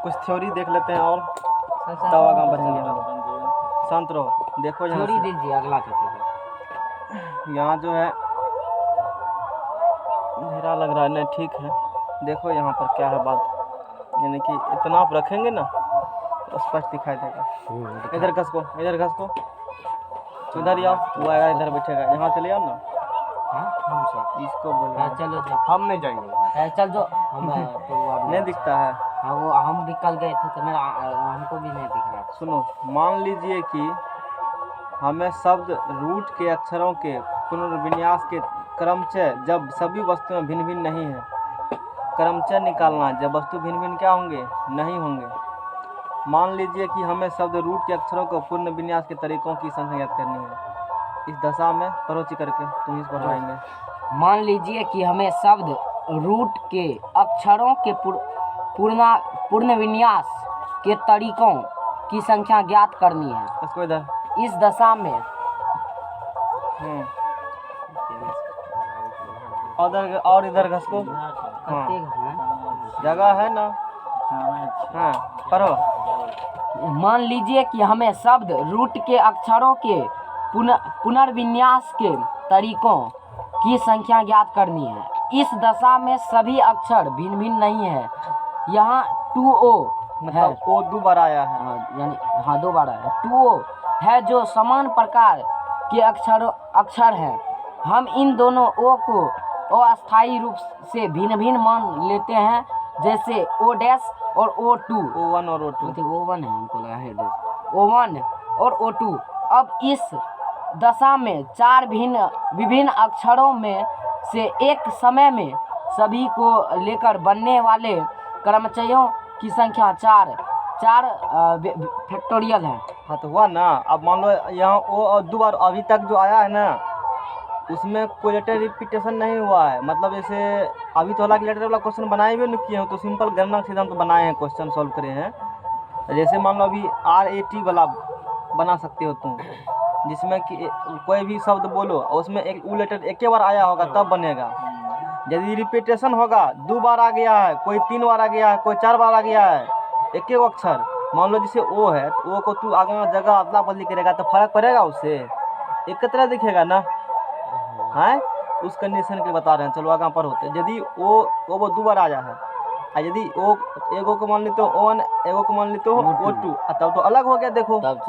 कुछ थ्योरी देख लेते हैं और तब आगे बढ़ेंगे हम। शांत रहो, देखो यहाँ थ्योरी से दीजिए अगला टॉपिक। यहाँ जो है अंधेरा लग रहा है, नहीं ठीक है। देखो यहाँ पर क्या है बात, यानी कि इतना आप रखेंगे ना तो स्पष्ट दिखाई देगा। इधर घस को, इधर घस को, इधर ही आओ, वो आएगा इधर बैठेगा। यहाँ चले आओ ना, इसको बोलो। हाँ चलो चलो, हम नहीं जाएंगे, चल जो हम तो वो नहीं दिखता है। हाँ वो हम भी कल गए थे तो मेरा हमको भी नहीं दिख रहा। सुनो, मान लीजिए कि हमें शब्द रूट के अक्षरों के पुनर्विन्यास के क्रमचय जब सभी वस्तुएं भिन्न भिन्न नहीं है, क्रमचय निकालना है जब वस्तु भिन्न भिन्न क्या होंगे, नहीं होंगे। मान लीजिए कि हमें शब्द रूट के अक्षरों को पूर्ण विन्यास के तरीकों की संख्या ज्ञात करनी है। इस दशा में परोची करके तुम इस पढ़ाएंगे। मान लीजिए कि हमें शब्द रूट के अक्षरों के पूर्ण विन्यास के तरीकों की संख्या ज्ञात करनी है। इसको इधर, इस दशा में और इधर घस को। हाँ जगह है ना, हाँ पढ़ो। मान लीजिए कि हमें शब्द रूट के अक्षरों के पुनर्विन्यास के तरीकों की संख्या ज्ञात करनी है। इस दशा में सभी अक्षर भिन्न भिन्न नहीं है। यहाँ 2O मतलब ओ दो बार आया है, यानी हाँ 2 बार आया है। 2O है जो समान प्रकार के अक्षर हैं। हम इन दोनों O को अस्थायी रूप से भिन्न भिन्न मान लेते हैं, जैसे O' और O2। O1 और O2। O1 है, हमको लगा है O1 और O2। अब इस दशा में 4 विभिन्न अक्षरों में से एक समय में सभी को लेकर बनने वाले क्रमचयों की संख्या 4 फैक्टोरियल है। हाँ तो हुआ ना। अब मान लो यहाँ ओ और दो बार अभी तक जो आया है ना, उसमें कोई लेटर रिपीटेशन नहीं हुआ है। मतलब जैसे अभी तो अलग लेटर वाला क्वेश्चन बनाए हुए नहीं किए हो, तो सिंपल गणना के सिद्धांत तो बनाए हैं, क्वेश्चन सॉल्व करे हैं। जैसे मान लो अभी RAT वाला बना सकते हो तुम, जिसमें कि कोई भी शब्द बोलो और उसमें एक ऊ लेटर एक ही बार आया होगा तब बनेगा। यदि रिपीटेशन होगा, 2 बार आ गया है, कोई 3 बार आ गया है, कोई 4 बार आ गया है, एक ही अक्षर, मान लो जैसे O है तो O को तू आगे जगह अदला बदली करेगा तो फर्क पड़ेगा, उससे एक तरह दिखेगा ना है। उस कंडीशन के बता रहे हैं। चलो आगे पर होते, यदि वो 2 बार आया है, यदि एगो को मान लेते हो O1, एगो को मान लेते हो O2, तब तो अलग हो गया। देखो तब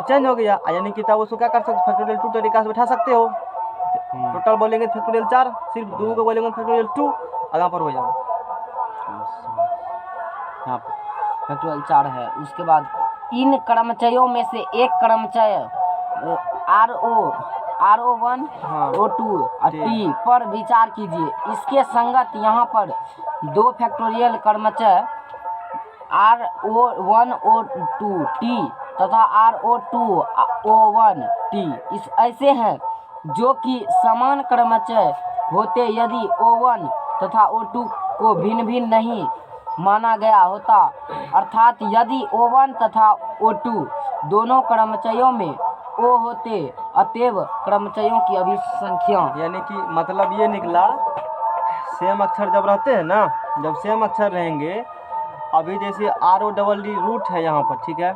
चेंज हो गया, यानी कि तब उसको क्या कर सकते, फैक्टोरियल 2 तरीका से बैठा सकते हो। टोटल बोलेंगे फैक्टोरियल 4, सिर्फ 2 को बोलेंगे फैक्टोरियल 2, आगे पर हो जाओ। यहाँ पर फैक्टोरियल 4 है। उसके बाद इन क्रमचयों में से एक क्रमचय RO1 O2 और T पर विचार कीजिए। इसके संगत यहाँ पर 2 फैक्टोरियल क्रमचय RO1 O2 T तथा RO2 O1 T इस ऐसे हैं जो कि समान क्रमचय होते यदि O1 तथा O2 को भिन्न भिन्न नहीं माना गया होता, अर्थात यदि O1 तथा O2 दोनों क्रमचयों में O होते, अतएव क्रमचयों की अभिसंख्या, यानी कि मतलब ये निकला, सेम अक्षर जब रहते हैं ना, जब सेम अक्षर रहेंगे, अभी जैसे RODD रूट है यहाँ पर, ठीक है,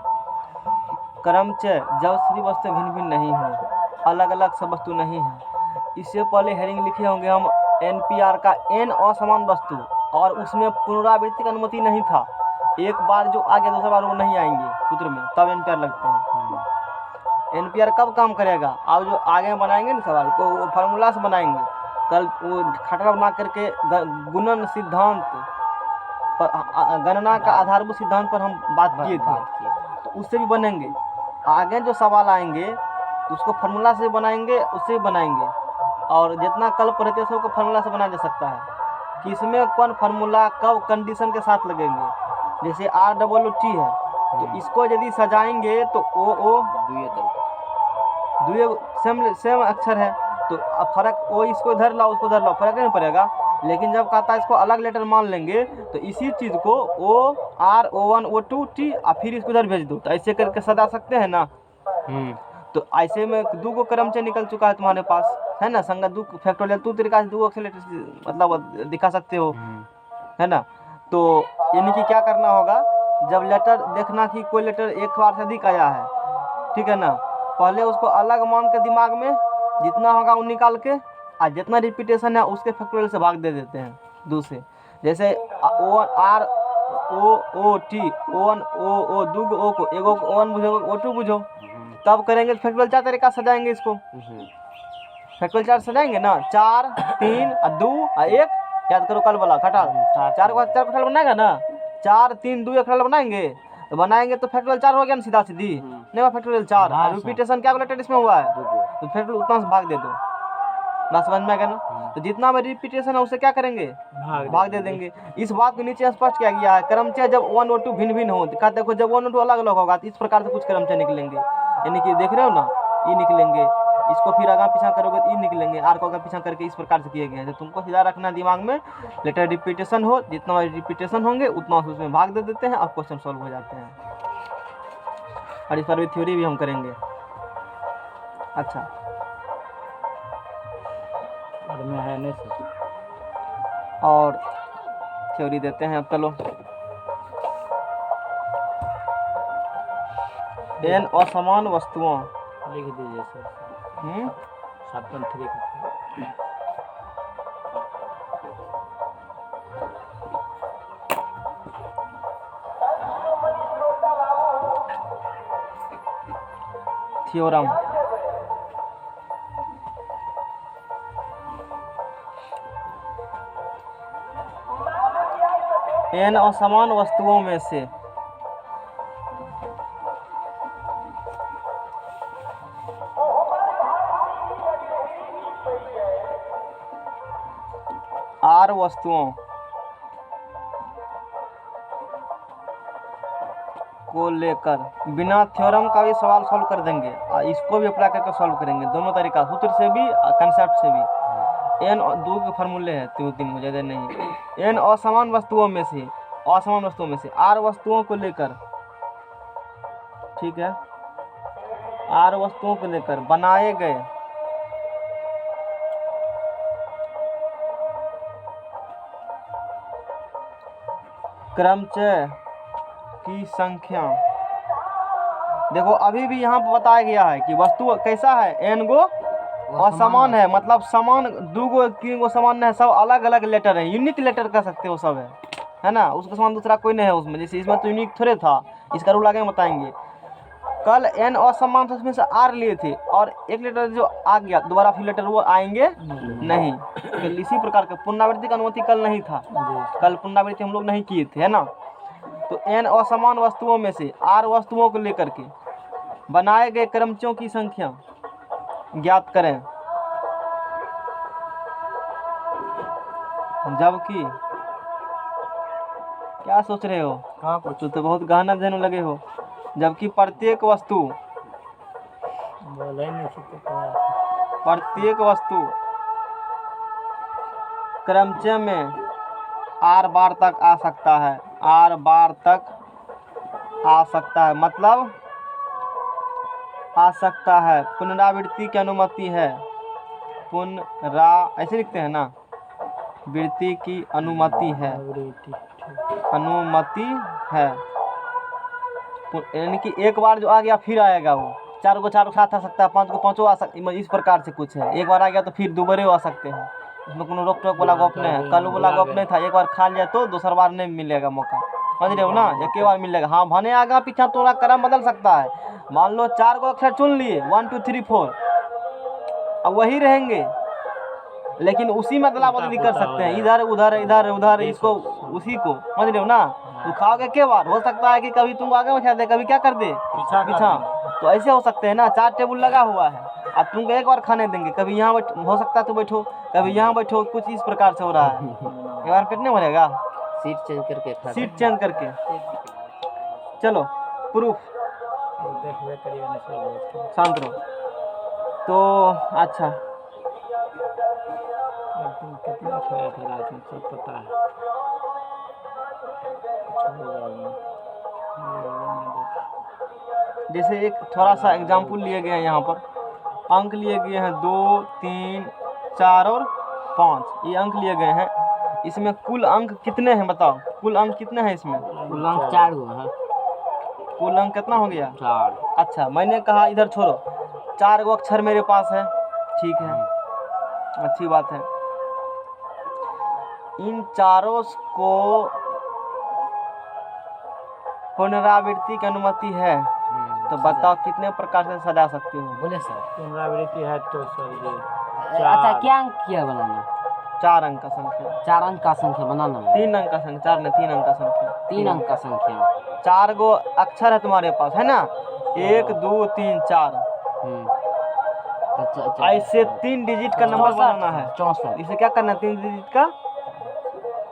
क्रमचय जब सभी वस्तु भिन्न भिन्न नहीं हो, अलग अलग सब वस्तु नहीं है, इससे पहले हेडिंग लिखे होंगे हम NPR का N असमान वस्तु, और उसमें पुनरावृत्ति की अनुमति नहीं था। एक बार जो आ गया दूसरा बार वो नहीं आएंगे सूत्र में, तब NPR लगते हैं। NPR कब काम करेगा, अब जो आगे बनाएंगे ना सवाल को, वो फार्मूला से बनाएंगे। कल वो खटरा बना करके गुणन सिद्धांत पर, गणना का आधारभूत सिद्धांत पर हम बात किए थे, तो उससे भी बनेंगे। आगे जो सवाल आएंगे उसको फार्मूला से बनाएंगे, उससे भी बनाएंगे। और जितना कल पढ़े थे सबको फार्मूला से बनाया जा सकता है कि इसमें कौन फार्मूला कब कंडीशन के साथ लगेंगे। जैसे ROT है तो इसको यदि सजाएंगे तो O सेम अक्षर है, तो अब फर्क O इसको इधर लाओ उसको इधर लाओ, फर्क नहीं पड़ेगा। लेकिन जब कहता है इसको अलग लेटर मान लेंगे तो इसी चीज़ को O1 O2 T और फिर इसको इधर भेज दो, तो ऐसे करके सजा सकते हैं ना। तो ऐसे में 2 को क्रमचय निकल चुका है तुम्हारे पास, है ना। संगत 2 फैक्टोरियल 2 तरीका से 2 अक्षर लेटर मतलब दिखा सकते हो, है ना। तो यानी कि क्या करना होगा जब लेटर देखना कि कोई लेटर एक बार से अधिक आया है, ठीक है ना, पहले उसको अलग मान के दिमाग में जितना होगा वो निकाल के और जितना रिपीटेशन है उसके फैक्टोरियल से भाग दे देते हैं दूसरे। जैसे ओ आर ओ ओ टी ओ1 ओ दूगो ओ को एगो को O1 बुझो O2 बुझो, तब करेंगे तो फैक्टोरियल 4 तरीका से सजाएंगे इसको। फैक्टोरियल 4 सजाएंगे ना, 4 3 और 2 और 1, याद करो कल वाला घटा 4 को 4 खटाल बनाएगा ना, 4 3 2 1 खटाल बनाएंगे तो बनाएंगे तो फैक्टोरियल 4 हो गया ना सीधा सीधी, नहीं हुआ फैक्टोरियल 4। और रिपीटेशन क्या लेटर इसमें हुआ है तो फैक्टोरियल उतना से भाग दे दो, बस समझ में आ गया ना। तो जितना भी रिपीटेशन है उसे क्या करेंगे, भाग दे देंगे। इस बात को नीचे स्पष्ट किया गया है, क्रमचय जब 1 और 2 भिन्न भिन्न हो, देखो जब 1 और 2 अलग अलग होगा तो इस प्रकार से कुछ क्रमचय निकलेंगे, यानी कि देख रहे हो ना, ई निकलेंगे, इसको फिर आगे पीछा करोगे तो ई निकलेंगे, आर को आगे पीछा करके इस प्रकार से किए गए हैं। तो तुमको सीधा रखना दिमाग में, लेटर रिपीटेशन हो, जितना रिपीटेशन होंगे उतना उसमें भाग दे देते हैं और क्वेश्चन सॉल्व हो जाते हैं। और इस पर भी थ्योरी भी हम करेंगे। अच्छा में है नहीं सर, और थ्योरी देते हैं अब, चलो। n असमान वस्तुओं, लिख दीजिए सर 7.3 का। थ्योरम। n असमान वस्तुओं में से r वस्तुओं को लेकर बिना थ्योरम का भी सवाल सॉल्व कर देंगे और इसको भी अप्लाई करके सॉल्व करेंगे, दोनों तरीका, सूत्र से भी और कंसेप्ट से भी। n दो के फार्मूले हैं, तीन ज़्यादा नहीं। n असमान वस्तुओं में से, असमान वस्तुओं में से r वस्तुओं को लेकर, ठीक है, r वस्तुओं को लेकर बनाए गए क्रमचय की संख्या। देखो अभी भी यहाँ पर बताया गया है कि वस्तु कैसा है, n गो असमान है, मतलब समान, दो गो तीन गो समान है, सब अलग अलग लेटर है, यूनिक लेटर कह सकते हो सब है ना, उसका समान दूसरा कोई नहीं है उसमें। जैसे इसमें तो यूनिक थोड़े था, इसका रूल आगे बताएंगे। कल n असमान था, उसमें से r लिए थे और एक लेटर जो आ गया दोबारा फिर लेटर वो आएंगे नहीं। तो इसी प्रकार का पुनरावृत्ति का अनुमति कल नहीं था, कल पुनरावृत्ति हम लोग नहीं किए थे, है ना। तो n असमान वस्तुओं में से r वस्तुओं को लेकर के बनाए गए क्रमचयों की संख्या ज्ञात करें, जबकि क्या सोच रहे हो, कहाँ कुछ तो बहुत गहना देने लगे हो, जबकि प्रत्येक वस्तु क्रमचय में r बार तक आ सकता है, r बार तक आ सकता है, मतलब आ सकता है, पुनरावृत्ति की अनुमति है, ऐसे लिखते हैं ना, वृत्ति की अनुमति है, अनुमति है, यानी कि एक बार जो आ गया फिर आएगा, वो चार को साथ आ सकता है, 5 को 5 आ सकता, इस प्रकार से कुछ है। एक बार आ गया तो फिर दोबारे आ सकते हैं, इसमें कोनो रोक टोक वाला गप नहीं है, कल वाला गप नहीं था, एक बार खा लिया तो दूसरा बार नहीं मिलेगा मौका, समझ रहे हो ना, एक बार मिलेगा। हाँ भने आगा पीछा थोड़ा क्रम बदल सकता है, मान लो 4 को अक्षर चुन लिए 1 2 3 4, अब वही रहेंगे, लेकिन उसी में अदला बदली कर सकते हैं, इधर उधर इधर उधर, इसको उसी को, समझ रहे हो ना। तो खाओगे के बार, हो सकता है कि कभी तुम आगे बैठा दे, कभी क्या कर दे पीछा, तो ऐसे हो सकते हैं ना। 4 टेबल लगा हुआ है अब तुमको एक बार खाने देंगे, कभी यहाँ हो सकता है तो बैठो, कभी यहाँ बैठो, कुछ इस प्रकार से हो रहा है। एक बार पेट नहीं भरेगा, सीट चेंज करके सीट चेंज करके। चलो प्रूफ, शांत रहो। तो अच्छा कितना खाया था रात में सब पता है, जैसे एक थोड़ा सा एग्जाम्पल लिए गए हैं, यहाँ पर अंक लिए गए हैं 2 3 4 और 5, ये अंक लिए गए हैं। इसमें कुल अंक कितने हैं बताओ, कुल अंक कितने हैं इसमें? कुल अंक 4 गो है। कुल अंक कितना हो गया? 4। अच्छा मैंने कहा इधर छोड़ो, 4 गो अक्षर मेरे पास है, ठीक है, अच्छी बात है। इन चारों को पुनरावृत्ति की अनुमति है, तो बताओ कितने प्रकार से सजा सकते हो? बोले सर। पुनरावृत्ति है तो सर ये अच्छा क्या अंक किया बनाना? 4 अंक का संख्या, 4 अंक का संख्या बनाना है। 3 अंक का संख्या, 4 नहीं 3 अंक का संख्या, 3 अंक का संख्या। 4 गो अक्षर है तुम्हारे पास है ना, 1 2 3 4, अच्छा ऐसे 3 डिजिट का नंबर बनाना है। 64। इसे क्या करना है, 3 डिजिट का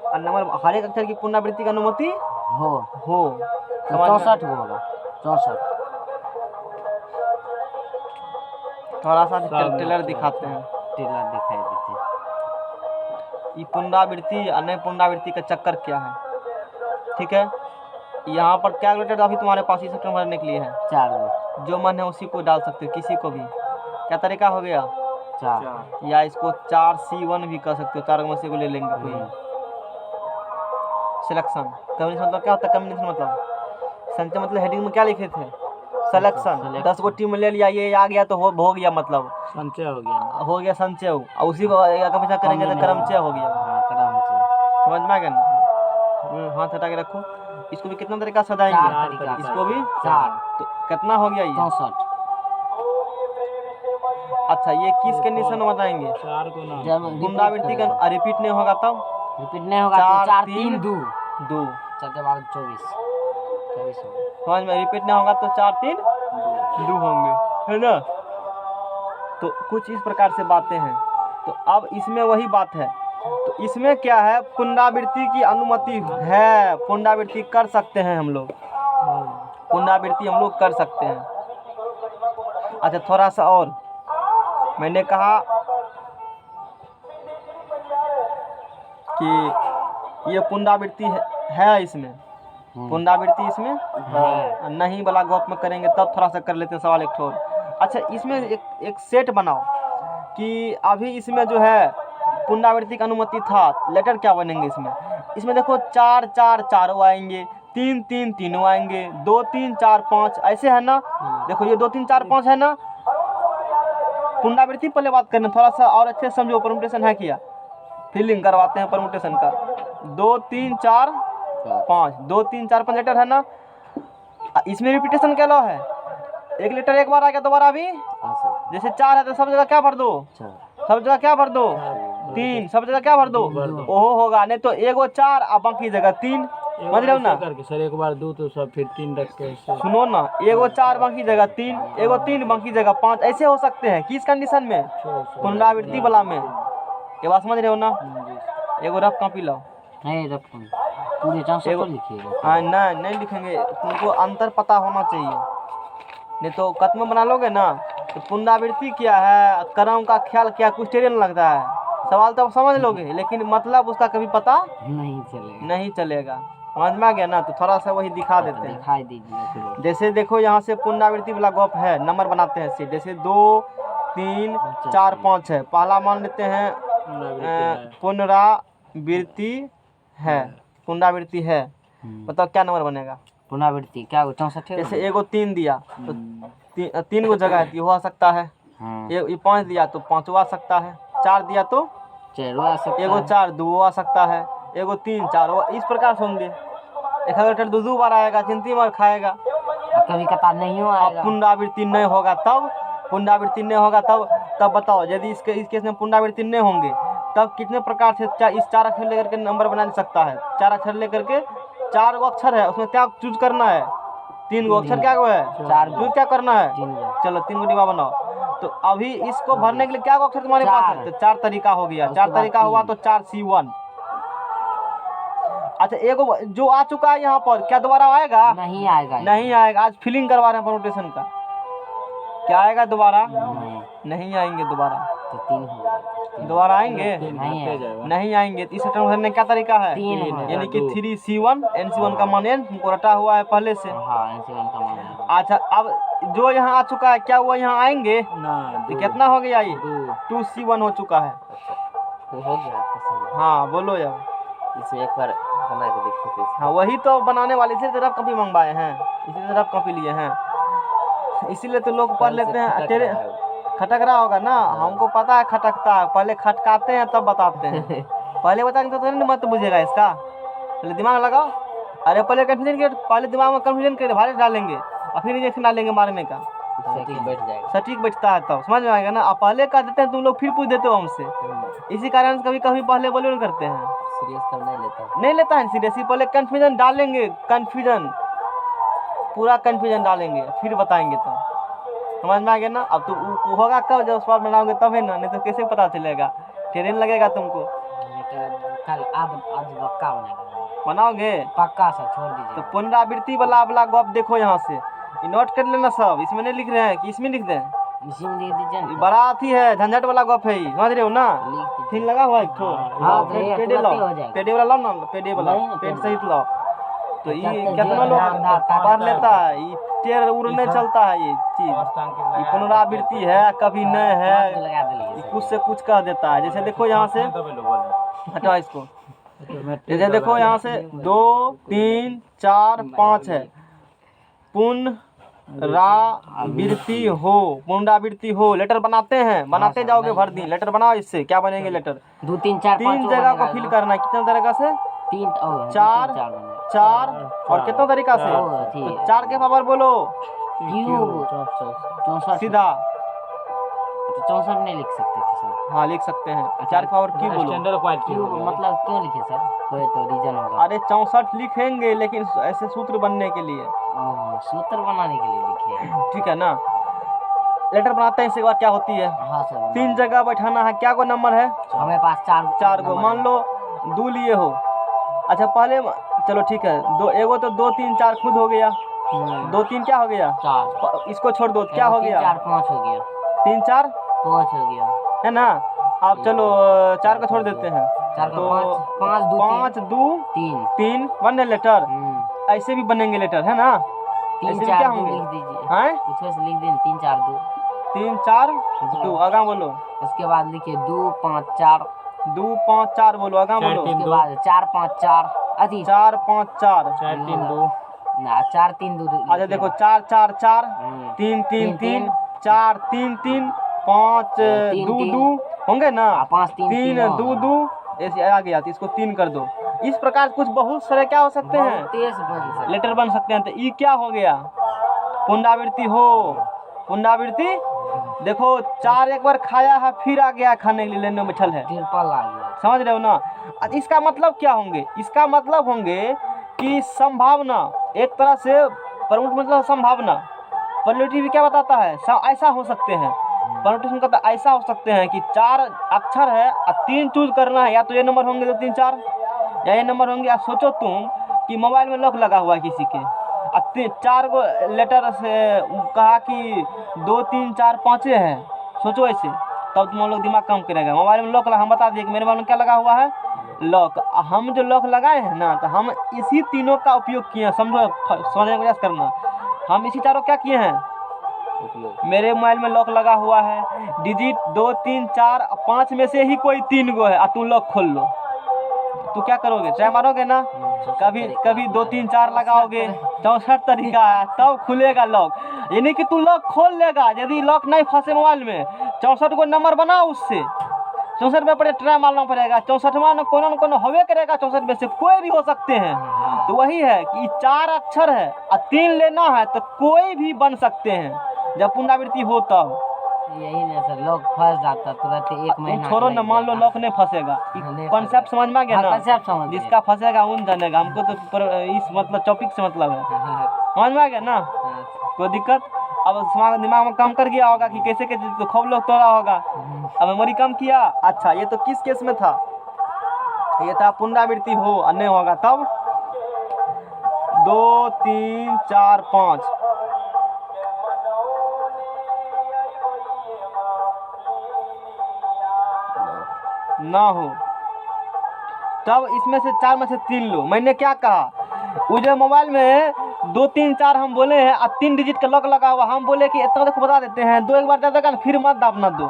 और नंबर, हर एक अक्षर की पुनरावृत्ति की अनुमति हो हो। तो समझ में? 64 गो होगा। 64। थोड़ा सा टेलर दिखाते हैं। टेलर दिखाई देते। ये पुनरावृत्ति और नई पुनरावृत्ति का चक्कर क्या है, ठीक है। यहाँ पर कैलकुलेटर अभी तुम्हारे पास इस सेक्टर भरने के लिए है, 4 गो। जो मन है उसी को डाल सकते हो, किसी को भी। क्या तरीका हो गया? 4। या इसको 4C1 भी कर सकते हो, 4 में से को ले लेंगे कोई। सिलेक्शन कम्युनिकेशन मतलब क्या होता है? कम्युनिकेशन मतलब संचय, मतलब हेडिंग में क्या लिखे थे? सिलेक्शन। 10 गो टीम ले लिया, ये आ गया तो हो गया, मतलब संचय हो गया। हो गया संचय, और उसी को आगे पीछे करेंगे तो क्रमचय हो गया। हाँ क्रमचय। समझ में आ गया ना? हाथ हटा के रखो। इसको भी कितना तरीका से सजाएंगे? 4 तरीका। इसको भी 4। तो कितना हो गया ये? 64। अच्छा ये किस कंडीशन में बताएंगे? 4 को ना जब पुनरावृत्ति का रिपीट नहीं होगा तब? रिपीट नहीं होगा तो 4 3 2 2 4 12 24 24 होगा। समझ में? रिपीट नहीं होगा तो 4 3 2 होंगे, है ना। तो कुछ इस प्रकार से बातें हैं। तो अब इसमें वही बात है, तो इसमें क्या है, पुनरावृत्ति की अनुमति है, पुनरावृत्ति कर सकते हैं हम लोग, पुनरावृत्ति हम लोग कर सकते हैं। अच्छा थोड़ा सा और, मैंने कहा कि ये पुनरावृत्ति है इसमें, पुनरावृत्ति इसमें नहीं वाला गप में करेंगे तब थोड़ा सा कर लेते हैं सवाल एक ठोर। अच्छा इसमें एक सेट बनाओ कि अभी इसमें जो है पुनरावृत्ति की अनुमति था, लेटर क्या बनेंगे इसमें? इसमें देखो 4 4 4 आएंगे, 3 3 3 आएंगे, 2 3 4 5 ऐसे है ना। देखो ये 2 3 4 5 है ना। पुनरावृत्ति पहले बात करना, थोड़ा सा और अच्छे से समझो। परमुटेशन है किया, फिलिंग करवाते हैं परमुटेशन का। 2 3 4 5, 2 3 4 5 लेटर है ना। इसमें रिपीटेशन क्या लो है, एक लेटर एक बार आ गया दोबारा भी, जैसे 4 है तो सब जगह क्या भर दो, सब जगह क्या भर दो 3, सब जगह क्या भर दो ओहो होगा, नहीं तो एगो 4 और बाकी जगह 3। समझ रहे हो ना? करके सर एक बार 2 तो सब फिर 3 रख के ऐसे। सुनो ना, एगो 4 बाकी जगह 3, एगो 3 बाकी जगह 5, ऐसे हो सकते हैं। किस कंडीशन में? पुनरावृत्ति वाला में। ये बात समझ रहे हो ना? एगो रफ कॉपी लाओ। नहीं रफ पूरे 64 लिखिएगा। हाँ नहीं लिखेंगे, तुमको अंतर पता होना चाहिए, नहीं तो कत्म बना लोगे ना। तो पुनरावृत्ति क्या है, क्रम का ख्याल क्या, कुछ टेढ़ा लगता है। सवाल तो समझ लोगे लेकिन मतलब उसका कभी पता नहीं चलेगा। समझ में आ गया ना? तो थोड़ा सा वही दिखा देते हैं, दिखाई दीजिए। जैसे जैसे देखो यहाँ से पुनरावृत्ति वाला गप है, नंबर बनाते हैं ऐसे, जैसे 2 3 4 5 है। पहला मान लेते हैं पुनरावृत्ति है, पुनरावृत्ति है, बताओ क्या नंबर बनेगा? पुनरावृत्ति क्या 64? जैसे एगो 3 दिया तो 3 गो जगह है, हो सकता है। ये 5 दिया तो 5 आ सकता है, 4 दिया तो 4 आ सकता है, एगो 4 2 आ सकता है, एगो 3 4 इस प्रकार से होंगे। एक लेटर 2 बार आएगा, 3 बार खाएगा। कभी कतार नहीं आएगा। पुनरावृत्ति नहीं होगा तब, पुनरावृत्ति नहीं होगा तब बताओ, यदि इस केस में पुनरावृत्ति नहीं होंगे तब कितने प्रकार से इस 4 अक्षर लेकर के नंबर बना सकता है? 4 अक्षर लेकर के 4 गो अक्षर है, उसमें क्या चूज करना है? 3 गो अक्षर क्या गो है, 4 चूज क्या करना है? 3 गो। चलो 3 गो डिब्बा बनाओ। तो अभी इसको भरने के लिए क्या गो अक्षर तुम्हारे पास है? तो 4 तरीका हो गया, 4 तरीका हुआ तो 4C1। अच्छा एगो जो आ चुका है यहाँ पर, क्या दोबारा आएगा? नहीं आएगा। नहीं आएगा। आज फिलिंग करवा रहे हैं परमुटेशन का, क्या आएगा दोबारा? नहीं आएंगे दोबारा। तो 3 हो गया। दोबारा आएंगे? नहीं आएंगे। तो इस सेक्टर में भरने का क्या तरीका है? 3 यानी कि 3C1 NC1 का मान n तुमको रटा हुआ है पहले से। हाँ NC1 का मान है। अच्छा अब जो यहाँ आ चुका है क्या वो यहाँ आएंगे? ना तो कितना हो गया ये? 2C1 हो चुका है। वो हो गया। हाँ बोलो यार। इसमें एक बार बना के देखिए तो हाँ वही तो बनाने वाले, इसीलिए तो रफ कॉपी मंगवाए हैं, इसीलिए तो रफ कॉपी लिए हैं, इसीलिए तो लोग पढ़ लेते हैं। तेरे खटक रहा होगा ना, हमको पता है खटकता है, पहले खटकाते हैं तब बताते हैं। पहले बताएंगे तो नहीं मत बुझेगा इसका, पहले दिमाग लगाओ। अरे पहले कंफ्यूजन के, पहले दिमाग में कंफ्यूजन के भारे डालेंगे और फिर इंजेक्शन डालेंगे मारने का, सटीक बैठ जाएगा। सटीक बैठता है तब समझ में आएगा ना। अब पहले कर देते हैं तुम लोग, फिर पूछ देते हो हमसे, इसी कारण से कभी कभी पहले बोले नहीं करते हैं, सीरियस तब नहीं लेता है सीरियस। पहले कंफ्यूजन डालेंगे, कंफ्यूजन पूरा कंफ्यूजन डालेंगे फिर बताएंगे तो समझ में आ गया ना। अब तो होगा कब, जब सवाल बनाओगे तभी ना, नहीं तो कैसे पता चलेगा, ट्रेन लगेगा तुमको। कल आज पक्का बनाओगे पक्का सर, छोड़ दीजिए। तो पुनरावृत्ति वाला गप देखो यहाँ से, ये नोट कर लेना सब, इसमें नहीं लिख रहे हैं कि इसमें लिख दें, इसी में लिख दीजिए ये ना। बड़ा अथी है, झंझट वाला गप है, समझ रहे हो ना। लिख दीजिए। फिर लगा हुआ है एक ठो, हाँ, तो ये पेडे तुरंत ही हो लाओ, जाएगा। पेडे वाला लाओ ना, पेडे वाला, नहीं, पेड पेड सहित लाओ। तो ये करते कितना जीवन लोग आधार कार्ड पढ़ लेता है, ये टेर उड़ने चलता है ये चीज, ये पुनरावृत्ति है कभी नहीं है, लगा दिलिए ये कुछ से कुछ कह देता है। जैसे देखो यहाँ से, हटाओ इसको, जैसे देखो यहाँ से 2 3 4 5 है, पुनरावृत्ति हो, पुनरावृत्ति हो। लेटर बनाते हैं, बनाते जाओगे भर दिन, लेटर बनाओ, इससे क्या बनेंगे लेटर। 2 3 4 5 तीन जगह को फिल करना है, कितना तरीका से, 3 चार और कितना तरीका से, ठीक तो 4 के पावर बोलो क्यूब 64 सीधा, 64 नहीं लिख सकते थे सर। हाँ लिख सकते हैं, 4 के पावर क्यों बोलो। स्टैंडर्ड क्वालिटी क्यों मतलब क्यों लिखे सर, कोई तो रीजन होगा। अरे 64 लिखेंगे, लेकिन ऐसे सूत्र बनने के लिए, ओह, सूत्र बनाने के लिए लिखे हैं। ठीक है ना। लेटर बनाते हैं, इसके बाद क्या होती है, हाँ सर। 3 जगह बैठाना है। क्या को नंबर है, हमें पास 4 को, मान लो 2 लिए हो। अच्छा पहले चलो ठीक है, दो एगो तो 2 3 4 खुद हो गया, 2 3 क्या हो गया, 4 इसको छोड़ दो, क्या हो गया, 4 5 हो गया, 3 4 5 हो गया है ना। अब चलो 4 को छोड़ देते हैं, 4 तो 5 2 5 2 3 3 बन है लेटर, ऐसे भी बनेंगे लेटर है ना, 3 ऐसे भी 4 क्या 2 होंगे लिख दीजिए, हैं, कुछ से लिख दीजिए 3 4 2। 3 4 2 आगा बोलो, उसके बाद लिखिए 2 5 4, 2 5 4 बोलो, आगा बोलो, उसके बाद 4 5 4 अति 4 5 4 4 3 2 ना 4 3 2। अच्छा देखो 4 4 4 3 3 3 4 3 3 5 2 2 होंगे ना, 5 3 3 2 2 ऐसे आ गया, तो इसको 3 कर दो। इस प्रकार कुछ बहुत सारे क्या हो सकते हैं, तेज बन सकते लेटर बन सकते हैं। तो ये क्या हो गया, पुनरावृत्ति हो, पुनरावृत्ति। देखो 4 एक बार खाया है, फिर आ गया खाने के लिए, लेने में बैठल है, तिरपल आ गया। समझ रहे हो ना। अब इसका मतलब क्या होंगे, इसका मतलब होंगे कि संभावना, एक तरह से प्रमुख मतलब संभावना। पॉलिटिव क्या बताता है, ऐसा हो सकते हैं, परमुटेशन कहता है ऐसा हो सकते हैं कि 4 अक्षर है और 3 चूज करना है, या तो ये नंबर होंगे 2 3 4, या ये नंबर होंगे। आप सोचो तुम कि मोबाइल में लॉक लगा हुआ है किसी के, और 4 को लेटर से कहा कि 2 3 4 5 है, सोचो ऐसे, तब तुम लोग दिमाग काम करेगा। मोबाइल में लॉक लगा, हम बता दिए कि मेरे मोबाइल में क्या लगा हुआ है, लॉक। हम जो लॉक लगाए हैं ना, तो हम इसी तीनों का उपयोग किए हैं, समझो, समझने का प्रयास करना। हम इसी चारों क्या किए हैं, मेरे मोबाइल में लॉक लगा हुआ है, डिजिट 2 3 4 5 में से ही कोई 3 गो है, और तुम लॉक खोल लो, तो क्या करोगे, ट्राई मारोगे ना, कभी 2 3 4 लगाओगे, 64 तरीका है, तब खुलेगा लॉक। यानी कि तू लॉक खोल लेगा, यदि लॉक नहीं फंसे मोबाइल में, 64 को नंबर बनाओ, उससे 64 में पड़े ट्राई मारना पड़ेगा, 64वां न कोनो होवे करेगा, 64 में से कोई भी हो सकते हैं। तो वही है कि 4 अक्षर है और 3 लेना है, तो कोई भी बन सकते हैं जब पुनरावृत्ति हो तब। यही नहीं सर, लॉक फंस जाता तुरंत 1 महीना। छोड़ो ना, मान लो लॉक नहीं फंसेगा, कॉन्सेप्ट समझ में आ गया ना, कॉन्सेप्ट समझ गए। जिसका फंसेगा उन जानेगा, हमको तो इस मतलब टॉपिक से मतलब है, समझ में आ गया ना, कोई दिक्कत। अब दिमाग में काम कर गया होगा कि कैसे कैसे, तो खूब लोग तोड़ा होगा, अब मेमोरी कम किया। अच्छा ये तो किस केस में था, ये था पुनरावृत्ति हो और नहीं होगा तब 2 3 4 5 ना हो, तब इसमें से 4 में से 3 लो। मैंने क्या कहा, वो जो मोबाइल में 2 3 4 हम बोले हैं और 3 डिजिट का लॉक लगा हुआ, हम बोले कि इतना देखो बता देते हैं, 2 एक बार दे देगा ना, फिर मत दाबना, 2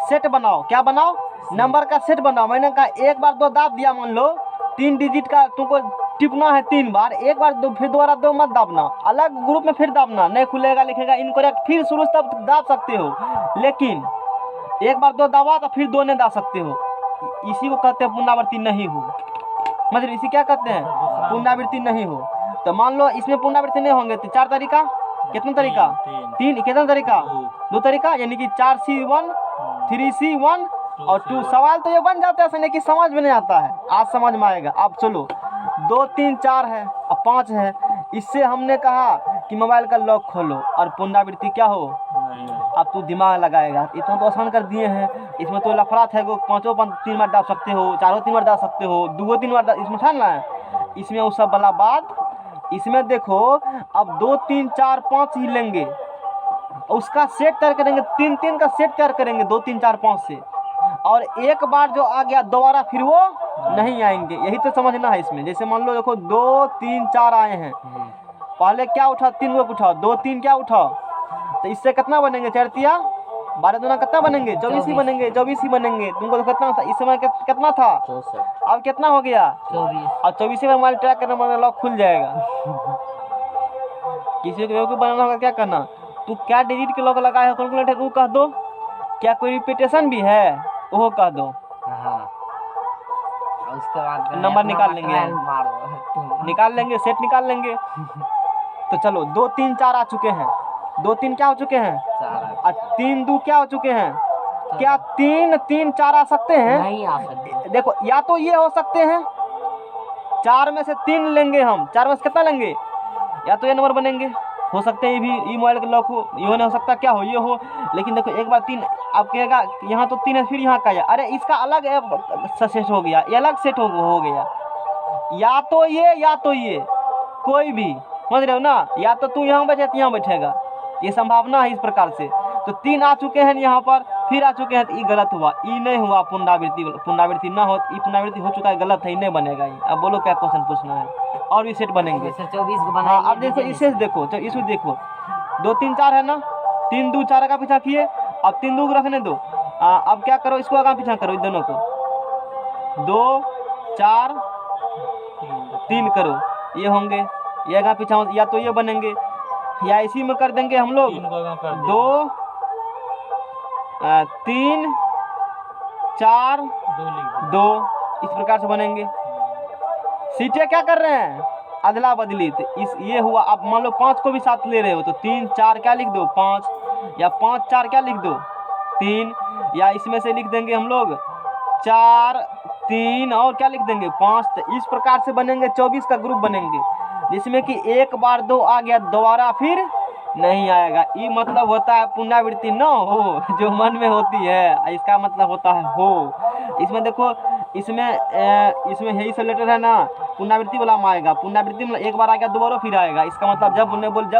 सेट बनाओ। क्या बनाओ, नंबर का सेट बनाओ। मैंने कहा एक बार दो दाब दिया, मान लो 3 डिजिट का तुमको टिपना है 3 बार, एक बार दो, फिर दोबारा दो मत दाबना, अलग ग्रुप में फिर दाबना, नहीं खुलेगा, लिखेगा इनकरेक्ट, फिर शुरू से तब दाब सकते हो। लेकिन एक बार दो दाबा तो फिर दो नहीं दाब सकते हो। इसी को कहते हैं पुनरावृत्ति नहीं हो। मतलब इसी क्या कहते हैं, पुनरावृत्ति नहीं हो। तो मान लो इसमें पुनरावृत्ति नहीं होंगे तो 4 तरीका, कितना तरीका, 3, कितना तरीका, 2 तरीका, यानी कि 4C1 3C1 और 2। सवाल तो ये बन जाता है, ऐसा नहीं कि समझ में नहीं आता है, आज समझ में आएगा। अब चलो 2 3 4 है और 5 है। इससे हमने कहा कि मोबाइल का लॉक खोलो और पुनरावृत्ति क्या हो। अब तू दिमाग लगाएगा, इतना तो आसान कर दिए हैं। इसमें तो लफड़ा है, पाँचों 3 बार डाल सकते हो, चारों 3 बार डाल सकते हो, 2 3 बार इसमें ठानना है। इसमें वो सब वाला बात, इसमें देखो अब 2 3 4 5 ही लेंगे, उसका सेट तैयार करेंगे, 3 3 का सेट तैयार करेंगे 2 3 4 5 से, और एक बार जो आ गया दोबारा फिर वो नहीं आएंगे। यही तो समझना है इसमें। जैसे मान लो देखो 2 3 4 आए हैं, पहले क्या उठा, 3 को उठाओ, 2 3 क्या उठा, तो इससे कितना बनेंगे, 4 तिया 12 दूना कितना बनेंगे, 24 ही बनेंगे, 24 ही बनेंगे। तुमको तो कितना था इस समय, कितना था, अब कितना हो गया 24, और 24 में हमारे ट्रैक करना, हमारा लॉक खुल जाएगा। किसी को बेवकूफ़ बनाना होगा, क्या करना, तू क्या डिजिट के लॉक लगाए हो कैलकुलेटर, वो कह दो, क्या कोई रिपीटेशन भी है वो कह दो, हाँ, और उसके बाद नंबर निकाल लेंगे, निकाल लेंगे, सेट निकाल लेंगे। तो चलो 2 3 4 आ चुके हैं, 2 3 क्या हो चुके हैं, और 3 2 क्या हो चुके हैं, क्या 3 3 4 आ सकते हैं, नहीं आ सकते। देखो या तो ये हो सकते हैं, 4 में से 3 लेंगे हम, 4 में से कितना लेंगे, या तो ये नंबर बनेंगे, हो सकते हैं ये भी, ये मोबाइल का लॉक हो, ये नहीं हो सकता, क्या हो, ये हो। लेकिन देखो एक बार 3 आप कहेगा यहाँ तो 3 है, फिर यहाँ का है, अरे इसका अलग सेट हो गया, ये अलग सेट हो गया, या तो ये कोई भी, समझ रहे हो ना, या तो तू यहाँ बैठे तो यहाँ बैठेगा, ये संभावना है इस प्रकार से। तो 3 आ चुके हैं यहाँ पर, फिर आ चुके हैं, तो ये गलत हुआ, ये नहीं हुआ, पुनरावृत्ति ना हो, ये पुनरावृत्ति हो चुका है, गलत है, ये नहीं बनेगा ये। अब बोलो क्या क्वेश्चन पूछना है, और भी सेट बनेंगे। 24 को हाँ अब देखो इसे देखो, तो इसको देखो 2 3 4 है ना, 3 2 4 का पीछा किए, अब 3 2 को रखने दो। अब क्या करो, इसको आगे पीछा करो, इन दोनों को 2 4 3 करो, ये होंगे, ये आगे पीछा, या तो ये बनेंगे, या इसी में कर देंगे हम लोग 2 3 4 2, इस प्रकार से बनेंगे। सीटें क्या कर रहे हैं, अदला बदली, तो इस ये हुआ। अब मान लो 5 को भी साथ ले रहे हो, तो 3 4 क्या लिख दो 5, या 5 4 क्या लिख दो 3, या इसमें से लिख देंगे हम लोग 4 3 और क्या लिख देंगे 5। तो इस प्रकार से बनेंगे 24 का ग्रुप बनेंगे, जिसमें कि एक बार 2 आ गया, दोबारा फिर नहीं आएगा। ये मतलब होता है पुनरावृत्ति न हो, जो मन में होती है, इसका मतलब होता है हो। इसमें देखो, इसमें यही से लेटर है ना, पुनरावृत्ति वाला में आएगा, पुनरावृत्ति मतलब एक बार आ गया, दोबारा फिर आएगा। इसका मतलब जब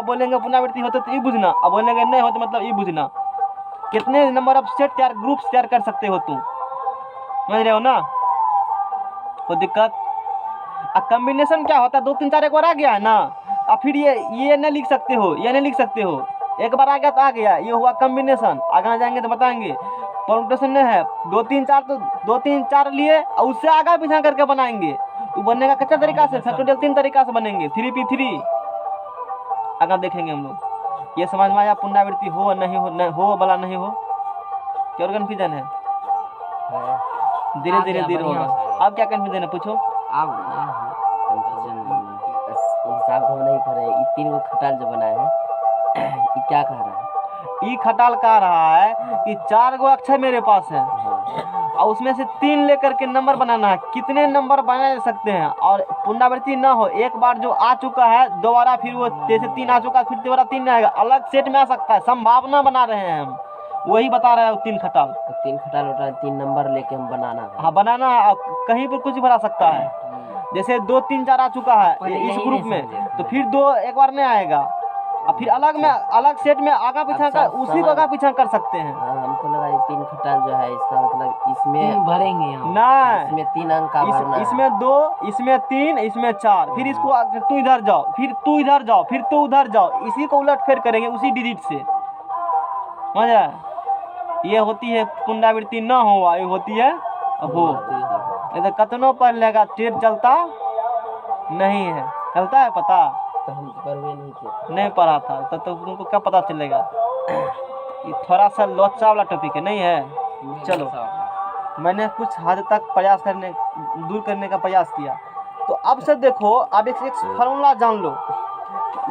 बोलेंगे पुनरावृत्ति होते तो ये बुझना, अब बोलेंगे नहीं होते मतलब ये बुझना। कितने नंबर ऑफ सेट तैयार, ग्रुप्स तैयार कर सकते हो तुम, समझ रहे हो ना, कोई दिक्कत। अब कम्बिनेशन क्या होता है, 2 3 4 एक बार आ गया है ना, अब फिर ये नहीं लिख सकते हो, ये नहीं लिख सकते हो, एक बार आ गया तो आ गया, ये हुआ कम्बिनेशन। आगे जाएंगे तो बताएंगे, परमुटेशन नहीं है, 2 3 4 तो 2 3 4 लिए और उससे आगे पीछा करके बनाएंगे, तो बनने का कितना तरीका से, फैक्टोरियल 3 तरीका से बनेंगे, 3p3 आगे देखेंगे हम लोग। ये समझ में आया, पुनरावृत्ति हो नहीं हो, नहीं हो वाला नहीं हो, क्या कन्फ्यूजन है, धीरे धीरे होगा। अब क्या कन्फ्यूजन है पूछो। अब हिसाब तो नहीं कर रहे, ये 3 को खटाल जो बनाया है, ये क्या कह रहा है, ई खटाल कह रहा है कि 4 गो अक्षर मेरे पास है, और उसमें से 3 लेकर के नंबर बनाना है, कितने नंबर बना सकते हैं, और पुनरावृत्ति ना हो, एक बार जो आ चुका है दोबारा फिर वो, जैसे 3 आ चुका फिर दोबारा 3 नहीं आएगा, अलग सेट में आ सकता है, संभावना बना रहे हैं हम, वही बता रहे हैं 3 खटाल। 3 खटाल उठा 3 नंबर लेके हम बनाना है। हाँ बनाना है, कहीं पर कुछ भरा सकता है, जैसे 2 3 4 आ चुका है इस ग्रुप में, तो फिर 2 एक बार नहीं आएगा, और फिर अलग में, अलग सेट में आगा पीछा कर, उसी को आगा पीछा कर सकते हैं। हमको लगा ये 3 खटाल जो है, इसका मतलब इसमें भरेंगे हम, नहीं, इसमें 3 अंक का भरना है, इसमें 2, इसमें 3, इसमें 4, फिर इसको तू इधर जाओ, फिर तू इधर जाओ, फिर तू उधर जाओ, इसी को उलट फेर करेंगे उसी डिजिट से, समझ आया। ये होती है पुनरावृत्ति न हो, ये होती है हो। ये तो कतनों पर लेगा टेट चलता नहीं है, चलता है पता नहीं पढ़ा था तो तुमको क्या पता चलेगा। ये थोड़ा सा लोचा वाला टॉपिक है, नहीं है। चलो, मैंने कुछ हद तक प्रयास करने दूर करने का प्रयास किया। तो अब से देखो, अब एक फार्मूला जान लो।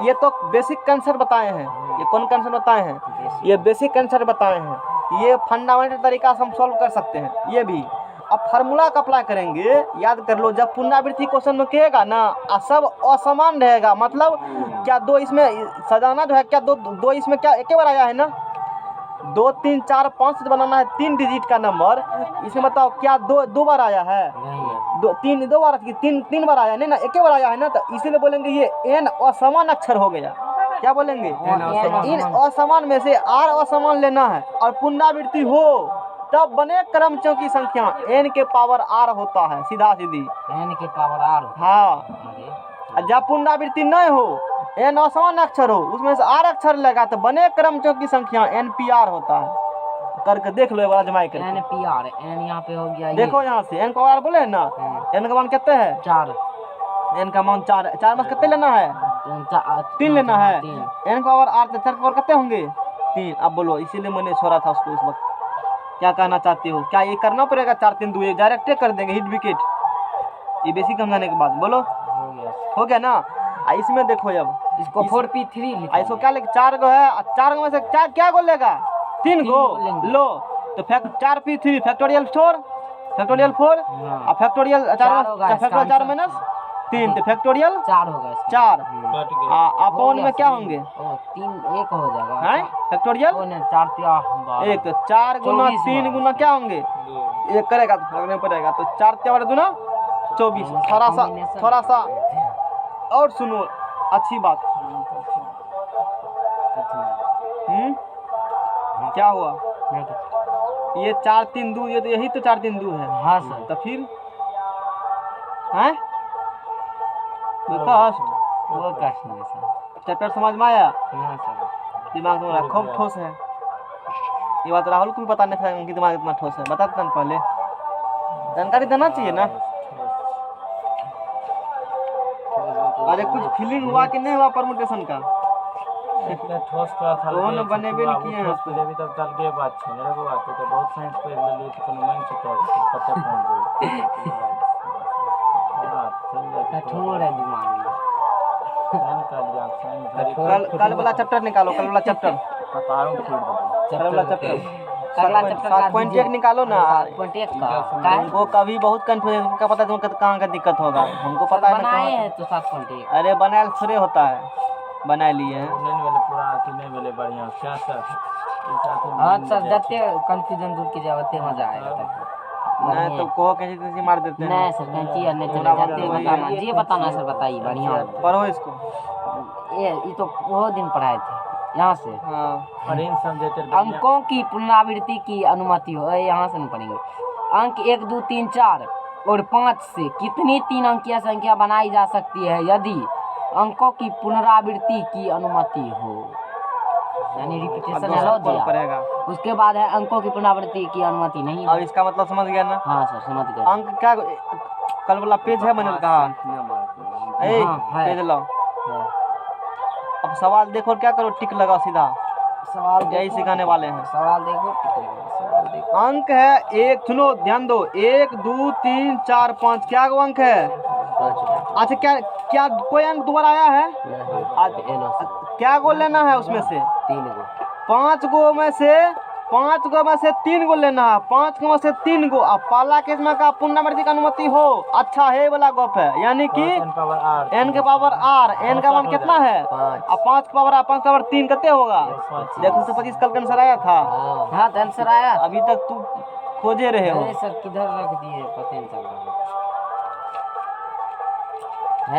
ये तो बेसिक कैंसर बताए हैं, ये कौन कैंसर बताए हैं, ये बेसिक कैंसर बताए हैं। ये फंडामेंटल तरीका से हम सॉल्व कर सकते हैं ये भी। अब फार्मूला का अप्लाई करेंगे, याद कर लो। जब पुनरावृत्ति क्वेश्चन में कहेगा ना, सब असमान रहेगा, मतलब क्या दो इसमें सजाना जो है, क्या दो इसमें क्या एक बार आया है ना, 2 3 4 5 बनाना है 3 डिजिट का नंबर। इसमें बताओ क्या दो बार आया है, दो बार, तीन बार आया नहीं ना, एक बार आया है ना। तो इसीलिए बोलेंगे ये n असमान अक्षर हो गया। क्या बोलेंगे, इन असमान में से r असमान लेना है और पुनरावृत्ति हो, तब बने क्रमचों की संख्या n के पावर r होता है, सीधा सीधी n के पावर r। हाँ, जब पुनरावृत्ति नहीं हो, n असमान अक्षर हो, उसमें से r अक्षर लगा, तो बने क्रमचों की संख्या npr होता है। करके देख लो एक बार आजमाई करके। npr, n यहाँ पे हो गया, देखो यहाँ से n को r बोले ना, n का मान कितना है 4, n का मान 4, 4 में कितने लेना है 3 लेना है। n का और r, 4 के और कितने होंगे 3। अब बोलो, इसीलिए मैंने छोड़ा था उसको उस वक्त। क्या कहना चाहते हो, क्या ये करना पड़ेगा 4 3 2 1 डायरेक्ट कर देंगे हिट विकेट, ये बेसिक समझाने के बाद। बोलो हो गया ना। इसमें देखो, अब इसको 4p3 इसको क्या लेगा, 4 गो है, 4 में से क्या गो लेगा 3 गो लो। तो 4p3 फैक्टोरियल 4 और फैक्टोरियल 4 माइनस 3, तो फैक्टोरियल 4 होगा, 4 कट गया। अपॉन में क्या होंगे 3 1 हो जाएगा। हैं फैक्टोरियल 4 1, तो 4 गुना 3 गुना क्या होंगे 1 करेगा तो फर्क नहीं पड़ेगा। तो 4 4 दूना 24। थोड़ा सा और सुनो अच्छी बात। क्या हुआ, ये 4 3 2, ये तो यही तो 4 3 2 है। हाँ सर। तो फिर हैं कष्ट, वो कष्ट नहीं सर। चैप्टर समझ में आया, हाँ सर। दिमाग में खूब ठोस है। ये बात राहुल को भी पता नहीं था उनकी दिमाग इतना ठोस है, बता देता पहले, जानकारी देना चाहिए ना। अरे कुछ फीलिंग हुआ कि नहीं हुआ परमुटेशन का, इतने ठोस का था कौन बनेबे नहीं किए हैं उसको भी तब चल के बात है मेरे को बात तो बहुत साइंस पे ले ली तो मन से तो पता पहुंच गई। कठोर है दिमाग में। कल वाला चैप्टर निकालो, कल वाला चैप्टर, कल वाला चैप्टर 7.1 निकालो ना। 7.1 का वो कभी बहुत कंफ्यूजन का पता तुमको कहाँ का दिक्कत होगा, हमको पता है ना बनाए कहाँ। हैं तो 7.1। अरे बनाए थोड़े होता है, बना लिए हैं। नहीं वाले पूरा आती नहीं वाले बढ़िया क्या सर। हाँ सर, जते कंफ्यूजन दूर की जाए उतने मजा आएगा तब। नहीं तो को कैसे मार देते हैं। नहीं सर, कैंची और नहीं चले जाते बताना जी, बताना सर, बताइए बढ़िया। पढ़ो इसको, ये तो बहुत दिन पढ़ाए थे यहाँ से। हाँ और इन समझते अंकों की पुनरावृत्ति की अनुमति हो, यहाँ से नहीं पढ़ेंगे। अंक 1 2 3 4 और 5 से कितनी 3 अंकीय संख्या बनाई जा सकती है यदि अंकों की पुनरावृत्ति की अनुमति हो, यानी रिपीटेशन अलाउ दिया। पड़ेगा। उसके बाद है अंकों की पुनरावृत्ति की अनुमति नहीं। अब इसका मतलब समझ गया ना। हाँ सर, समझ गए। अंक क्या, कल वाला पेज है बनल कहा, हाँ, पेज लाओ। है। अब सवाल देखो और क्या करो, टिक लगाओ सीधा, सवाल यही देखो, सिखाने वाले हैं। सवाल देखो, सवाल देखो। अंक है एक, सुनो ध्यान दो, 1 2 3 4 5, क्या गो अंक है। अच्छा क्या कोई अंक दोबारा आया है, क्या गो लेना है उसमें से 3 गो, 5 गो में से 3 गो लेना है, 5 गो में से 3 गो। अब पाला केस में का पुनरावृत्ति का अनुमति हो, अच्छा है वाला गप है, यानी कि n के पावर r, n का मान कितना है, अब 5 के पावर r, 5 के पावर 3 कितने होगा। देखो 125 कल आंसर आया था। हाँ तो आंसर आया। अभी तक तू खोजे रहे हो। अरे सर किधर रख दिए पता नहीं चल रहा है।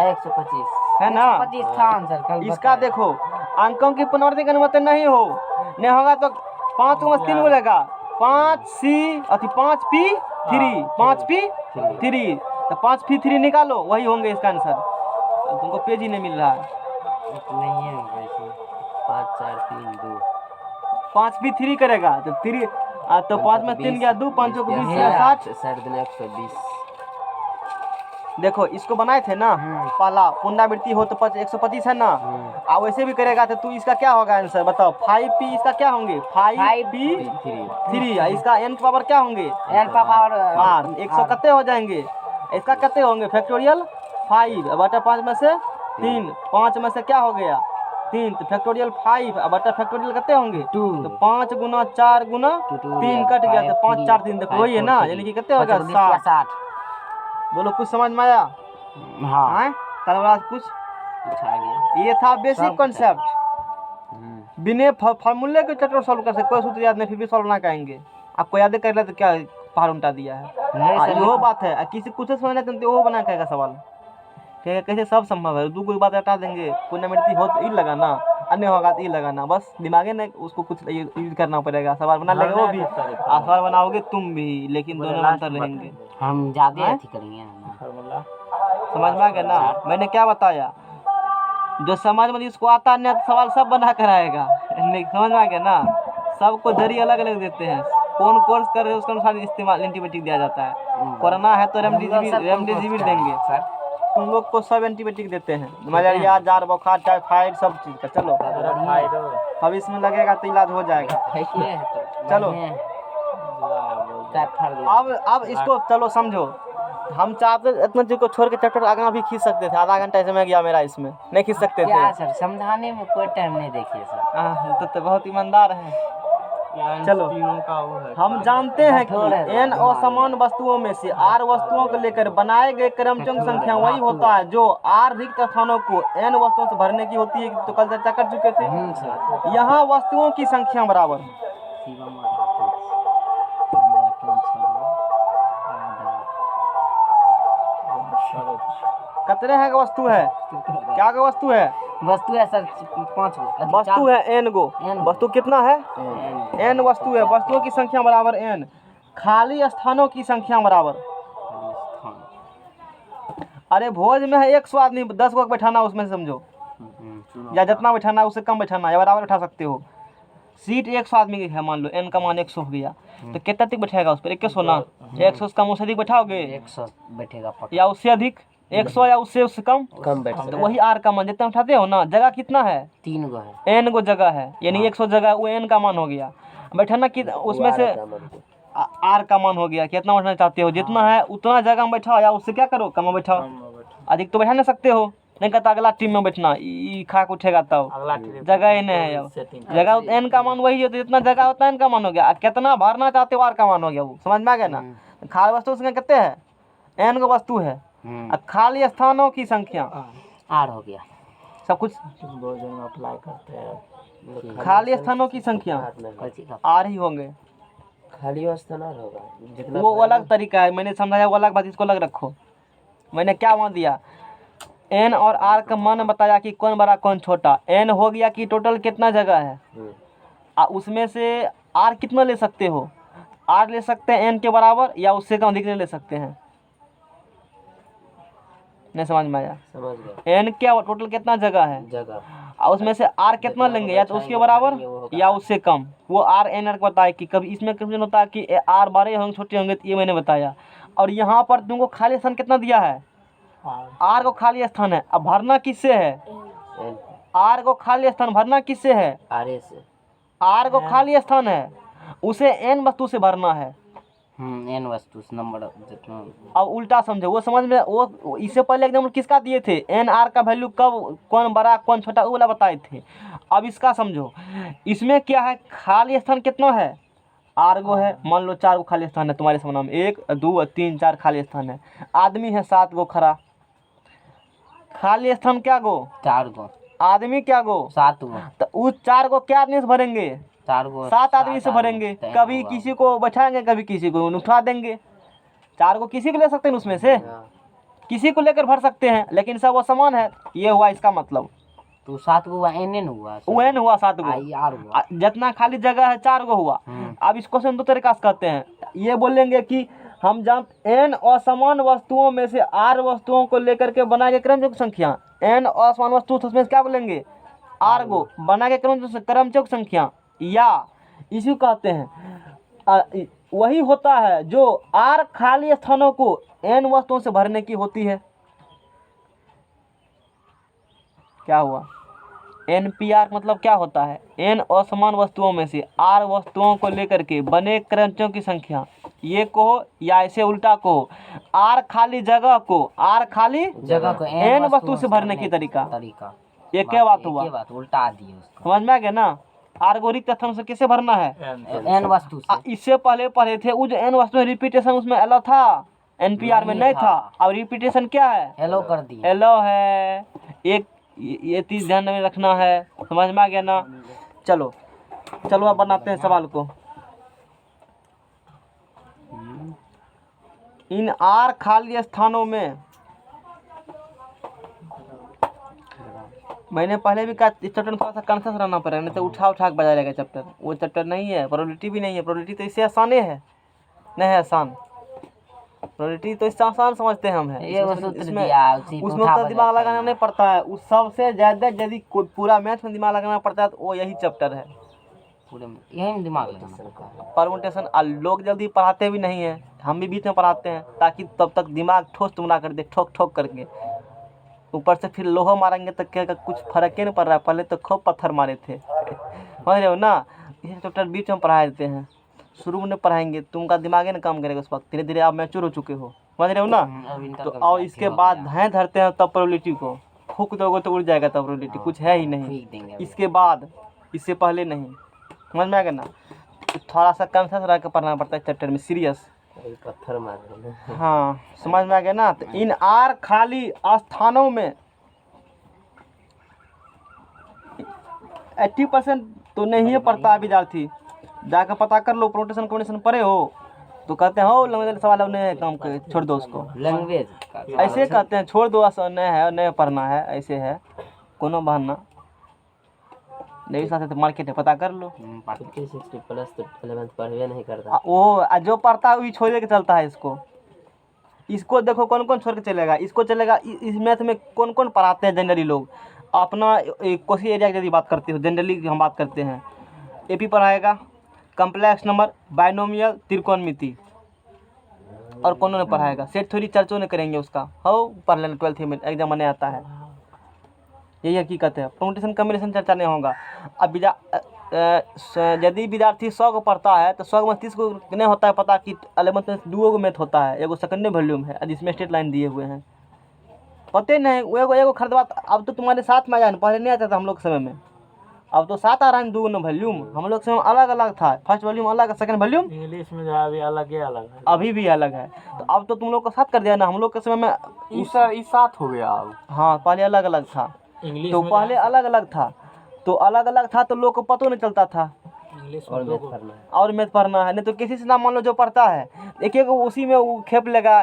125 है ना। 125 था आंसर कल। इसका देखो, अंकों की पुनरावृत्ति की अनुमति नहीं होगा तो 5 को 3 बोलेगा, 5p3, 5p3, तो 5p3 निकालो, वही होंगे इसका आंसर। अब तुमको पेज ही नहीं मिल रहा है। नहीं है वैसे 5 4 3 2 5p3 करेगा तो 3 तो 5 में 3 गया 2, 5 को 20 या 60। 120। देखो इसको बनाए थे ना पहला पुनरावृत्ति हो तो 125 है ना। अब वैसे भी करेगा तो तू इसका क्या होगा आंसर बताओ। 5p इसका क्या होंगे 5p 3, इसका n के पावर क्या होंगे n पावर r। 100 कितने हो जाएंगे इसका कितने होंगे फैक्टोरियल 5 बटा 5 में से 3, 5 में से क्या हो गया 3 तो फैक्टोरियल 5 बटा फैक्टोरियल कितने होंगे 2। तो 5 गुना 4 गुना 3 कट गया तो 5 4 3 देखो वही है ना, यानी कि कितने हो गया 60। बोलो कुछ समझ में आया। हाँ कल वाला कुछ आ गया। ये था बेसिक कॉन्सेप्ट। बिना फार्मूले के चैप्टर सॉल्व कर सकते, कोई सूत्र याद नहीं फिर भी सॉल्व ना करेंगे। आपको याद कर ले तो क्या पहाड़ उल्टा दिया है। यो बात है किसी कुछ समझ नहीं तो वो बना करेगा सवाल ठीक है। कैसे सब संभव है, दो कोई बात हटा देंगे पुनरावृत्ति हो तो ई लगाना अन्य होगा तो ई लगाना, बस दिमागे नहीं उसको कुछ यूज करना पड़ेगा। सवाल बना लेगा वो भी सवाल बनाओगे तुम भी, लेकिन दोनों में अंतर रहेंगे। हम ज्यादा अथी करेंगे फार्मूला समझ में आ गया ना। मैंने क्या बताया जो समझ में इसको आता नहीं तो सवाल सब बना कर आएगा। नहीं समझ में आ गया ना। सबको जरिए अलग अलग देते हैं, कौन कोर्स कर रहे हैं उसके अनुसार इस्तेमाल एंटीबायोटिक दिया जाता है। कोरोना है तो रेमडेसिविर देंगे सर, तुम लोग को सब एंटीबायोटिक देते हैं, मलेरिया जार बुखार टाइफाइड सब चीज़ का। चलो अब इसमें लगेगा तो इलाज हो जाएगा। चलो अब इसको चलो समझो। हम चाहते इतना चीज को छोड़ के चैप्टर आगे भी खींच सकते थे, आधा घंटा समय गया मेरा इसमें, नहीं खींच सकते थे क्या सर समझाने में कोई टाइम नहीं देखिए सर। तो बहुत ईमानदार है। चलो हम जानते हैं कि n असमान वस्तुओं में से r वस्तुओं को लेकर बनाए गए क्रमचंक संख्या वही होता है जो r रिक्त स्थानों को n वस्तुओं से भरने की होती है। तो कल चर्चा कर चुके थे। यहाँ वस्तुओं की संख्या बराबर कितने हैं का वस्तु है, क्या का वस्तु है वस्तु है सर 5 वस्तु है n गो। वस्तु कितना है n वस्तु है। वस्तुओं की संख्या बराबर n, खाली स्थानों की संख्या बराबर। अरे भोज में है 100 आदमी, 10 को बैठाना उसमें समझो, या जितना बैठाना उससे कम बैठाना या बराबर बैठा सकते हो। सीट 100 आदमी की है, मान लो n का मान 100 हो गया तो कितना तक बैठेगा उस पर 100 ना। 100 से कम उससे अधिक बैठाओगे 100 बैठेगा या उससे अधिक 100 या उससे कम बैठेगा। तो वही r का मान जितना उठाते हो ना। जगह कितना है 3 गो है, n गो जगह है, यानी 100 जगह वो n का मान हो गया। बैठाना कि उसमें से r का मान हो गया। कितना बैठना चाहते हो, जितना है उतना जगह में बैठाओ या उससे क्या करो कम बैठाओ। अधिक तो बैठा नहीं सकते हो, नहीं कहता अगला टीम में बैठना खा के उठेगा तब जगह ही नहीं है। अब जगह n का मान वही है, तो जितना जगह होता है n का मान हो गया। कितना भरना चाहते हो r का मान हो गया। वो समझ में आ गया ना। खाली वस्तु उसमें कितने है n गो वस्तु है, खाली स्थानों की संख्या r हो गया। सब कुछ भोजन में अप्लाई करते हैं। खाली स्थानों की संख्या r ही होंगे। खाली स्थान होगा वो अलग तरीका है, मैंने समझाया वो अलग बात, इसको अलग रखो। मैंने क्या मान दिया n और r का मान बताया कि कौन बड़ा कौन छोटा। n हो गया कि टोटल कितना जगह है, उसमें से r कितना ले सकते हो। r ले सकते हैं n के बराबर या उससे कम अधिक नहीं ले सकते हैं। नहीं समझ में आया। समझ गया। n क्या टोटल कितना जगह है जगह, और उसमें से r कितना लेंगे, या तो उसके बराबर या उससे कम। वो r n r को बताया कि कभी इसमें कंफ्यूजन होता है कि r बड़े होंगे छोटे होंगे, तो ये मैंने बताया। और यहाँ पर तुमको खाली स्थान कितना दिया है, r को खाली स्थान है। अब भरना किससे है, r को खाली स्थान भरना किससे है, आरे से। r को खाली स्थान है उसे n वस्तु से भरना है। n वस्तु से नंबर जितना। अब उल्टा समझो, वो समझ में वो इससे पहले एग्जाम्पल किसका दिए थे, n r का वैल्यू कब कौन बड़ा कौन छोटा वो वाला बताए थे। अब इसका समझो, इसमें क्या है खाली स्थान कितना है, r गो है। मान लो 4 गो खाली स्थान है तुम्हारे सामने में, 1 2 3 4 खाली स्थान है। आदमी है 7 गो खड़ा, खाली स्थान क्या गो 4 गो, आदमी क्या गो 7 गो। तो उस 4 गो क्या आदमी से भरेंगे, 4 गो 7 आदमी से भरेंगे। कभी किसी को बैठाएंगे कभी किसी को उठा देंगे। 4 को किसी को ले सकते हैं उसमें से, किसी को लेकर भर सकते हैं, लेकिन सब वो समान है। ये हुआ इसका मतलब। तो 7 गो n हुआ, n हुआ 7 गो, r हुआ। जितना खाली जगह है 4 गो हुआ। अब इस क्वेश्चन 2 तरीका से करते हैं। ये बोलेंगे कि हम जान n असमान वस्तुओं में से r वस्तुओं को लेकर के बनाए गए क्रमचुक संख्या। n असमान वस्तु तो उसमें क्या बोलेंगे r गो, बना के क्रमचुक संख्या। या इसी कहते हैं वही होता है जो आर खाली स्थानों को एन वस्तुओं से भरने की होती है। क्या हुआ? NPR मतलब क्या होता है? n असमान वस्तुओं में से r वस्तुओं को लेकर के बने क्रंचों की संख्या, ये कहो या ऐसे उल्टा कहो, r खाली जगह को जगह को n वस्तु से भरने की तरीका। ये क्या बात हुआ? बात उल्टा दिए उसको। समझ में आ गया ना? r को रिक्त स्थान से किसे भरना है? n वस्तु से। इससे पहले पढ़े थे वो जो n वस्तु रिपीटेशन उसमें एलो था, NPR में नहीं था। अब रिपीटेशन क्या है? एलो कर दिए। एलो है। एक ये चीज ध्यान में रखना है। समझ में आ गया ना? चलो चलो अब बनाते हैं सवाल को। इन आर खाली स्थानों में, मैंने पहले भी कहा इस चैप्टर में थोड़ा सा कॉन्शियस रहना पड़ेगा, नहीं तो उठा उठा के बजा रहेगा चैप्टर। वो चैप्टर नहीं है, प्रोबेबिलिटी भी नहीं है। प्रोबेबिलिटी तो इससे आसाने है, नहीं है आसान। प्रोबेबिलिटी तो इससे आसान समझते हैं हम है। ये वो सूत्र दिया उसी को उसमें उठा तो दिमाग बजाते लगाना हैं। नहीं पड़ता है। उस सबसे ज्यादा यदि पूरा मैथ में दिमाग लगाना पड़ता है तो वो यही चैप्टर है। पूरे में यही में दिमाग लगाना पड़ता है। परमुटेशन लोग जल्दी पढ़ाते भी नहीं है, हम भी बीच में पढ़ाते हैं ताकि तब तक दिमाग ठोस तुम ना कर दे, ठोक ठोक करके। ऊपर से फिर लोहा मारेंगे तो क्या कुछ फर्क ही नहीं पड़ रहा है। पहले तो खूब पत्थर मारे थे, समझ रहे हो ना? ये चैप्टर बीच में पढ़ा देते हैं, शुरू में पढ़ाएंगे, तुमका दिमाग ही ना काम करेगा उस वक्त। धीरे धीरे आप मैच्योर हो चुके हो, समझ रहे हो ना? अब इंटर तो का और विद्यार्थी इसके हो बाद गया। धैर्य धरते हैं तब प्रोबेबिलिटी को फूक दोगे तो उड़ जाएगा तब प्रोबेबिलिटी, कुछ है ही नहीं फेंक देंगे अभी। इसके बाद, इससे पहले नहीं। समझ में आ गया ना? तो थोड़ा सा कॉन्शियस रह के पढ़ना पड़ता है चैप्टर में, सीरियस। पत्थर मार रहे हैं। हाँ समझ में आ गया ना? तो इन आर खाली स्थानों में 80% तो नहीं पढ़ता है विद्यार्थी। जाकर पता कर लो, प्रोटेशन कॉम्बिनेशन पढ़े हो तो कहते हैं हो लैंग्वेज सवाल है, उन्हें काम कर छोड़ दो उसको। लैंग्वेज का ऐसे कहते हैं छोड़ दो, आसान नहीं है, नहीं पढ़ना है, ऐसे है कोनो बहाना नहीं। साथ तो मार्केट है, पता कर लो। 60 प्लस तो 11th पढ़वे नहीं करता। जो पढ़ता है वही छोड़ के चलता है इसको। इसको देखो कौन कौन छोड़ के चलेगा, इसको चलेगा। इस मैथ में कौन कौन पढ़ाते हैं जनरली लोग। अपना कोसी एरिया की यदि बात करते हो, जनरली हम बात करते हैं, AP पढ़ाएगा, कम्प्लेक्स नंबर, बाइनोमियल, त्रिकोणमिति, और कौन ने पढ़ाएगा? सेट थ्योरी चर्चों ने करेंगे उसका, हो पढ़ लेना 12th में एग्जाम में आता है। यही हकीकत है, परमुटेशन कॉम्बिनेशन चर्चा नहीं होगा। अब यदि विद्यार्थी 100 को पढ़ता है तो 100 में 30 को नहीं होता है पता कि 11th में 2 को मैथ होता है, एगो सेकेंडरी वॉल्यूम है जिसमें स्ट्रेट लाइन दिए हुए हैं, पते नहीं। वो एगो खरीदवा। अब तो तुम्हारे साथ में आ जाए, पहले नहीं आता था हम लोग के समय में, अब तो 7 आ रहा है 2 वॉल्यूम। हम लोग के समय अलग अलग था, फर्स्ट वॉल्यूम अलग, सेकंड वॉल्यूम इंग्लिश में जो है अभी अलग ही अलग है। अभी भी अलग है। तो अब तो तुम लोग को साथ कर दिया ना, हम लोग के समय में इस साथ हो गया अब। हाँ पहले अलग अलग था। इंग्लिश तो में पहले अलग अलग था, तो अलग अलग था तो लोग को पता नहीं चलता था इंग्लिश में दो को- और मैथ पढ़ना है। नहीं तो किसी से ना मान लो जो पढ़ता है एक एक उसी में वो खेप लेगा।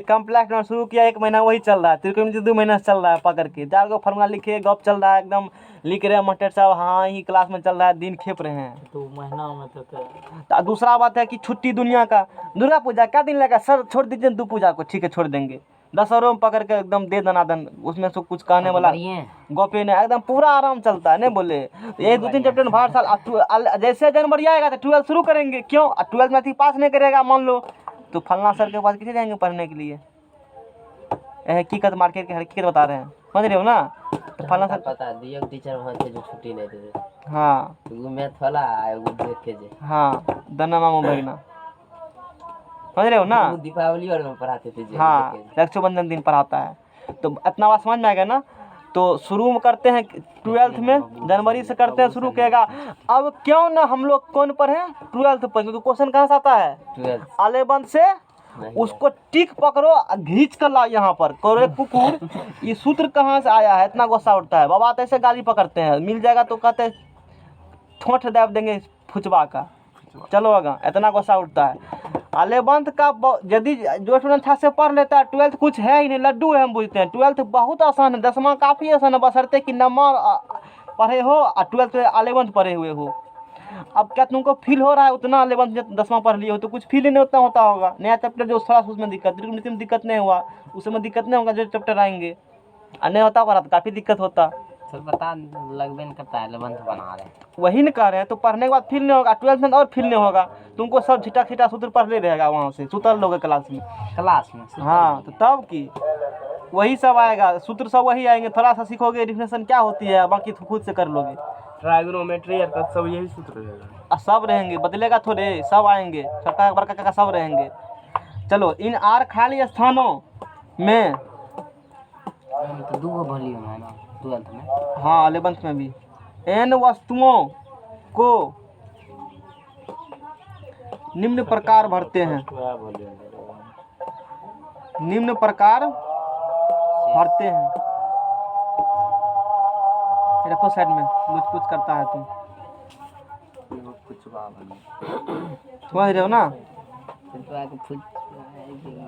कम्प्लेक्स में शुरू किया 1 महीना वही चल रहा है, त्रिकोणमिति 2 महीना से चल रहा है पकड़ के, 4 गो फार्मूला लिखे, गप चल रहा है एकदम, लिख रहे हैं मास्टर साहब, हाँ ही क्लास में चल रहा है, दिन खेप रहे हैं। तो महीना में तो तो दूसरा बात है कि छुट्टी दुनिया का, दुर्गा पूजा क्या दिन लगा सर, छोड़ दीजिए 2 पूजा को, ठीक है छोड़ देंगे। 10 में पकड़ के एकदम दे दनादन, उसमें से कुछ कहने वाला गोपे ने एकदम पूरा आराम चलता है, नहीं बोले। यही 2-3 चैप्टर में हर साल जैसे जनवरी आएगा तो 12 शुरू करेंगे। क्यों? 12 में पास नहीं करेगा मान लो तो फलना सर के पास किसे जाएंगे पढ़ने के लिए? हकीकत, मार्केट की हकीकत बता रहे हैं, समझ रहे हो ना? तो फलना सर पता दियो टीचर वहां थे जो छुट्टी नहीं देते। हाँ एगो मैथ वाला एगो देख के जे हाँ दन्ना मामू भगना, समझ रहे हो ना? वो दीपावली और में पढ़ाते थे जे हाँ रक्षाबंधन दिन पढ़ाता है। तो इतना बात समझ में आ गया ना? तो शुरू में करते हैं 12th में, जनवरी से करते हैं शुरू किएगा। अब क्यों ना हम लोग कौन पढ़े 12th पर, क्योंकि क्वेश्चन कहाँ से आता है? 11th से। उसको टिक पकड़ो, घींच कर लाओ यहाँ पर, करो कुकुर ये सूत्र कहाँ से आया है, इतना गुस्सा उठता है। बाबा तो ऐसे गाली पकड़ते हैं, मिल जाएगा तो कहते हैं ठोंठ दाब देंगे फुचबा का, चलो आगा, इतना गुस्सा उठता है। 11th का यदि जो स्टूडेंट अच्छा से पढ़ लेता है, 12th कुछ है ही नहीं, लड्डू है, हम बुझते हैं। 12th बहुत आसान है, 10वां काफ़ी आसान है, बशर्ते कि नंबर पढ़े हो और 12th 11th पढ़े हुए हो। अब क्या तुमको फील हो रहा है उतना 11th 10वां पढ़ लिए हो तो कुछ फील ही नहीं उतना होता होगा। नया चैप्टर जो थोड़ा सा उसमें दिक्कत, त्रिकोणमिति में दिक्कत नहीं हुआ, उसमें दिक्कत नहीं होगा जो चैप्टर आएंगे, और नहीं होता पढ़ा तो काफ़ी दिक्कत होता। सर पता लगबे नहीं करता है 11th बना रहे हैं। वही न कह रहे हैं, तो पढ़ने के बाद फील नहीं होगा, 12th में और फील नहीं होगा। तुमको सब छिटा छिटा सूत्र पढ़ ले रहेगा वहाँ से, सुतल लोगे क्लास में। क्लास में हाँ तो तब की वही सब आएगा, सूत्र सब वही आएंगे। थोड़ा सा सीखोगे डिफिनेशन क्या होती है, बाकी तो खुद से कर लोगे। ट्राइगोनोमेट्री और सब यही सूत्र रहेगा। सब रहेंगे, बदलेगा थोड़े, सब आएंगे, छोटा बड़का का सब रहेंगे। चलो, इन आर खाली स्थानों में, तो दो वॉल्यूम है ना 12th में। हाँ 11th में भी, n वस्तुओं को निम्न प्रकार भरते हैं, क्या बोले निम्न प्रकार भरते हैं। रखो साइड में, लुच पुच करता है तुम, कुछ बाबा समझ रहे हो ना।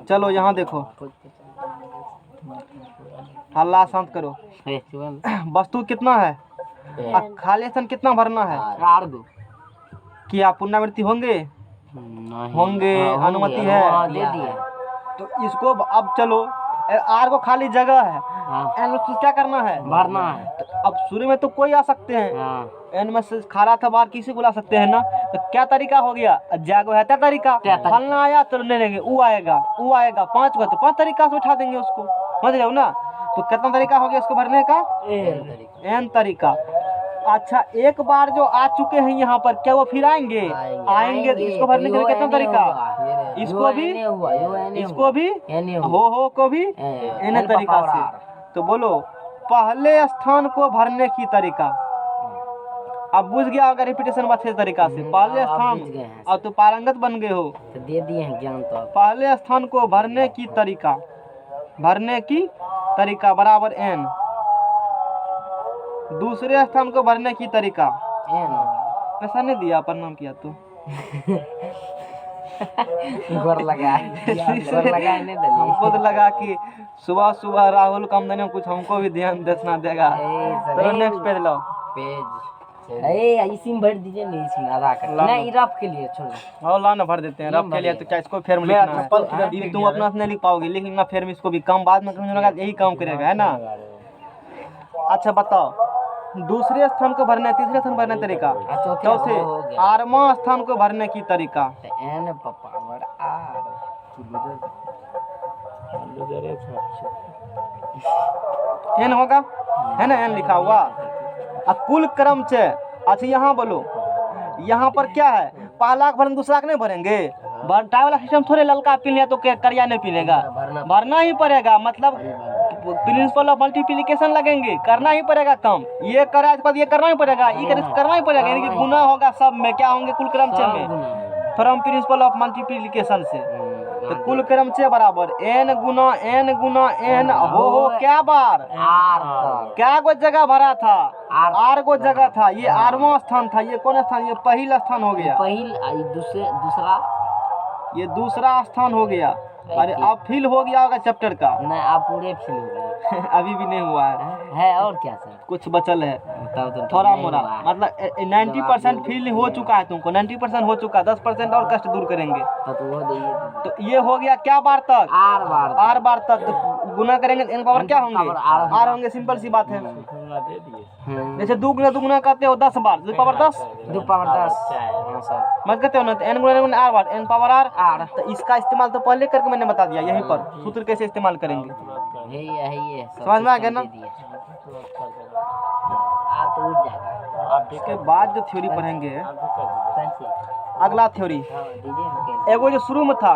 चलो यहाँ देखो, हल्ला शांत करो। वस्तु कितना है, खाली स्थान कितना भरना है, 2 क्या पुनरावृत्ति होंगे, होंगे, अनुमति है। दे दिए। तो इसको अब चलो, आर को खाली जगह है, एन में तो क्या करना है, भरना है। तो अब शुरू में तो कोई आ सकते हैं, हाँ एन में से खारा था बाहर, किसी बुला सकते हैं ना। तो क्या तरीका हो गया, जागो है क्या तरीका, फलना आया तो ले लेंगे, वो आएगा, वो आएगा, 5 को तो 5 तरीका से उठा देंगे उसको, समझ रहे हो ना। तो कितना तरीका हो गया इसको भरने का, एन तरीका। अच्छा, एक बार जो आ चुके हैं यहाँ पर, क्या वो फिर आएंगे, आएंगे। तो इसको भरने के लिए कितना तरीका, इसको भी, इसको भी, हो को भी, एन तरीका से। तो बोलो, पहले स्थान को भरने की तरीका। अब बुझ गया होगा रिपीटेशन अच्छे तरीका से, पहले स्थान, अब तो पारंगत बन गए हो। तो दे दिए हैं ज्ञान। तो पहले स्थान को भरने की तरीका, भरने की तरीका बराबर एन। दूसरे स्थान को भरने की तरीका, पैसा नहीं दिया, प्रणाम किया तो गोर लगा नहीं दली। हमको तो लगा कि सुबह सुबह राहुल कामधेनु कुछ हमको भी ध्यान देना देगा। तो नेक्स्ट पेज लो, इसी में भर दीजिए नहीं, इसमें आधा कर नहीं, रफ के लिए छोड़ो। और ला ना भर देते हैं, रफ के लिए तो क्या इसको फेर में लिखना है, ये तुम अपना से नहीं लिख पाओगे, लिखना फेर में, इसको भी काम बाद में करने लगा, यही काम करेगा, है ना। अच्छा बताओ, दूसरे स्थान को भरने, तीसरे स्थान भरने तरीका, चौथे आठवां स्थान को भरने की तरीका, एन पावर आर एन होगा, है ना, एन लिखा हुआ। अब कुल क्रम से, अच्छा यहाँ बोलो, यहाँ पर क्या है, पहला भरेंगे दूसरा नहीं भरेंगे, टाई वाला सिस्टम थोड़े ललका पी लिया तो करिया नहीं पीलेगा, भरना ही पड़ेगा। मतलब प्रिंसिपल ऑफ मल्टीप्लिकेशन लगेंगे, करना ही पड़ेगा काम, ये करा इसके बाद ये करना ही पड़ेगा, ये करना ही पड़ेगा, यानी कि गुना होगा सब में, क्या होंगे कुल क्रम से में, फ्रॉम प्रिंसिपल ऑफ मल्टीप्लिकेशन से। तो कुल क्रम से बराबर एन गुना एन हो क्या बार, क्या को जगह भरा था, आर को जगह था, ये आठवां स्थान था, ये कौन स्थान, ये पहला स्थान हो गया, दूसरा, ये दूसरा स्थान हो गया। अरे अब फील हो गया होगा चैप्टर का, नहीं आप पूरे फील हो गए अभी भी नहीं हुआ है और क्या सर, कुछ बचल है तो थोड़ा मोड़ा, मतलब 90% फील हो चुका है तुमको, 90% हो चुका है, 10% और कष्ट दूर करेंगे। तो वो दीजिए, तो ये हो गया क्या बार तक, आर बार तक। तो गुना करेंगे एन पावर क्या होंगे, आर होंगे, सिंपल सी बात है। जैसे दुगुना करते हो 10 बार, 2 पावर 10, 2 पावर 10 मत कहते हो ना, तो एन गुना आर बार, एन पावर आर। तो इसका इस्तेमाल तो पहले करके मैंने बता दिया, यहीं पर सूत्र कैसे इस्तेमाल करेंगे, समझ में आ गया ना। तो उठ जाएगा। इसके बाद जो थ्योरी पढ़ेंगे, अगला थ्योरी, एगो जो शुरू में था,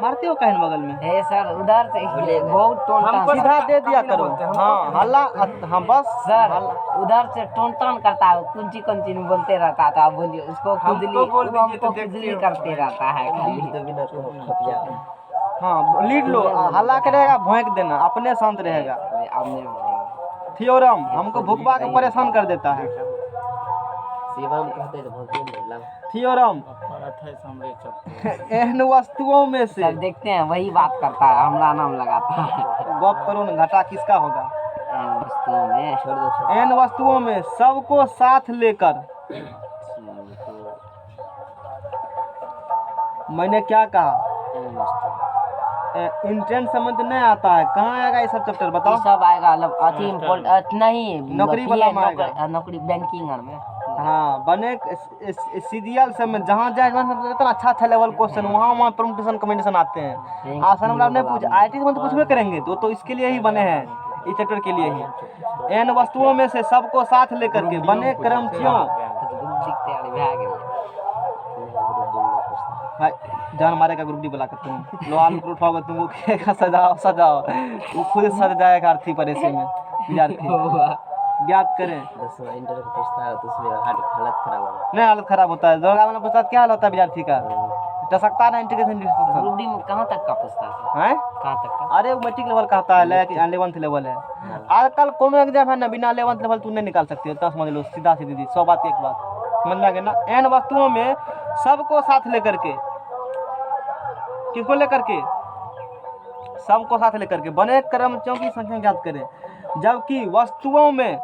मारते हो कहन बगल में, है सर उधर से बहुत टोन सीधा दे दिया करो। हाँ हल्ला, हाँ बस सर उधर से टोन करता है, कुंची कुंची में बोलते रहता था, बोलिए उसको खुजली करते रहता है खाली। हाँ लीड लो, हल्ला करेगा भोंक देना, अपने शांत रहेगा। थ्योरम हमको भुकवा के परेशान कर देता है। थ्योरम एहन वस्तुओं में से, सब देखते हैं वही बात करता है, हमारा नाम लगाता है। गप करो ना, घाटा किसका होगा। वस्तुओं में, एन वस्तुओं में सबको साथ लेकर, मैंने क्या कहा, इंट्रेंस समझ नहीं आता है, कहाँ आएगा ये सब चैप्टर ये बताओ। सब आएगा मतलब अथी नहीं नौकरी वाला में आएगा। नौकरी बैंकिंग और में। हाँ बने सीरियल सब में जहाँ जाए इतना अच्छा लेवल क्वेश्चन वहाँ परमुटेशन कम्बिनेशन आते हैं। आसान वाला नहीं पूछ, आईटी में तो कुछ भी करेंगे तो इसके लिए ही बने हैं, इस चैप्टर के लिए ही। इन वस्तुओं में से सबको साथ लेकर के बने क्रमचियों। भाई जान मारेगा ग्रुप डी बुला कर तुम लोहाल ग्रुप उठाओगे तुम वो कहेगा सजाओ वो खुद सज जाएगा आरती पर ऐसे में विद्यार्थी ज्ञात करें। इंटर का पूछता है तो उसमें हालत खराब होगा। नहीं हालत खराब होता है, दौड़ा वाला पूछता क्या हाल होता है विद्यार्थी का, टसकता है ना इंटीग्रेशन ग्रुप डी में कहाँ तक का पूछता है? है कहाँ तक का? अरे वो मैट्रिक लेवल का होता है, 11th लेवल है। आजकल कोनो एग्जाम है ना बिना 11th लेवल तू नहीं निकाल सकते, इतना समझ लो सीधा सीधी 100 बात की एक बात समझ में आ गया ना। एन वस्तुओं में सबको साथ लेकर के, किसको लेकर के, सबको साथ लेकर के बने क्रमचियों की संख्या ज्ञात करें। जबकि वस्तुओं में,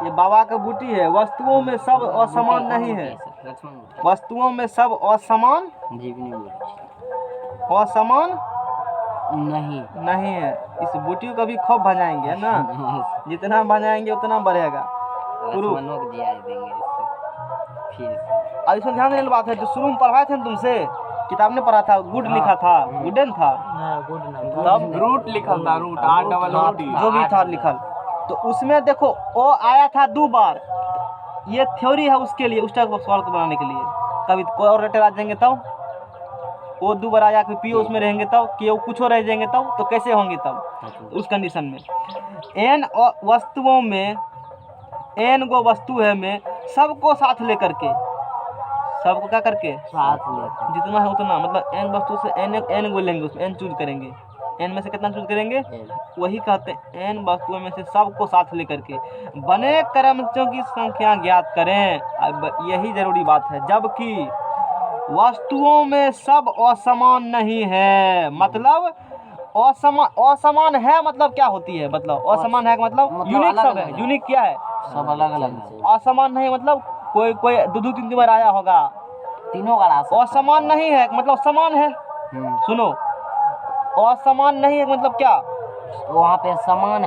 ये बाबा का बूटी है, वस्तुओं में सब असमान नहीं है, वस्तुओं में सब असमान असमान नहीं है। इस बूटी को कभी खूब भजाएंगे ना, जितना भजाएंगे उतना बढ़ेगा। इसमें ध्यान देने वाली बात है, जो शुरू में पढ़ाए थे तुमसे किताब ने पढ़ा था, गुड लिखा था, गुडन था, तब रूट लिखल था, रूट RRT जो भी था लिखल, तो उसमें देखो ओ आया था 2 बार। ये थ्योरी है उसके लिए, उस टाइप का सवाल को बनाने के लिए। कभी कोई और लेटर आ जाएंगे तब, वो 2 बार आया कि पीओ उसमें रहेंगे तब, कि वो कुछ और रह जाएंगे तब, तो कैसे होंगे तब उस कंडीशन में। एन वस्तुओं में, एन गो वस्तु है में सबको साथ लेकर के, सबको क्या करके साथ लेकर, जितना है उतना, मतलब एन वस्तु से एन गो लेंगे, उसमें एन चूज करेंगे, एन में से कितना चूज करेंगे, वही कहते हैं एन वस्तुओं में से सबको साथ लेकर के बने क्रमचियों की संख्या ज्ञात करें। अब यही जरूरी बात है। जबकि वस्तुओं में सब असमान नहीं है, मतलब असमान है मतलब क्या होती है, मतलब असमान है मतलब यूनिक सब है। यूनिक क्या है, सब अलग अलग है। असमान नहीं मतलब कोई 2-3 बार आया होगा, तीनों का रास्ता असमान नहीं है मतलब समान है। सुनो, असमान नहीं है मतलब क्या, वहाँ पे समान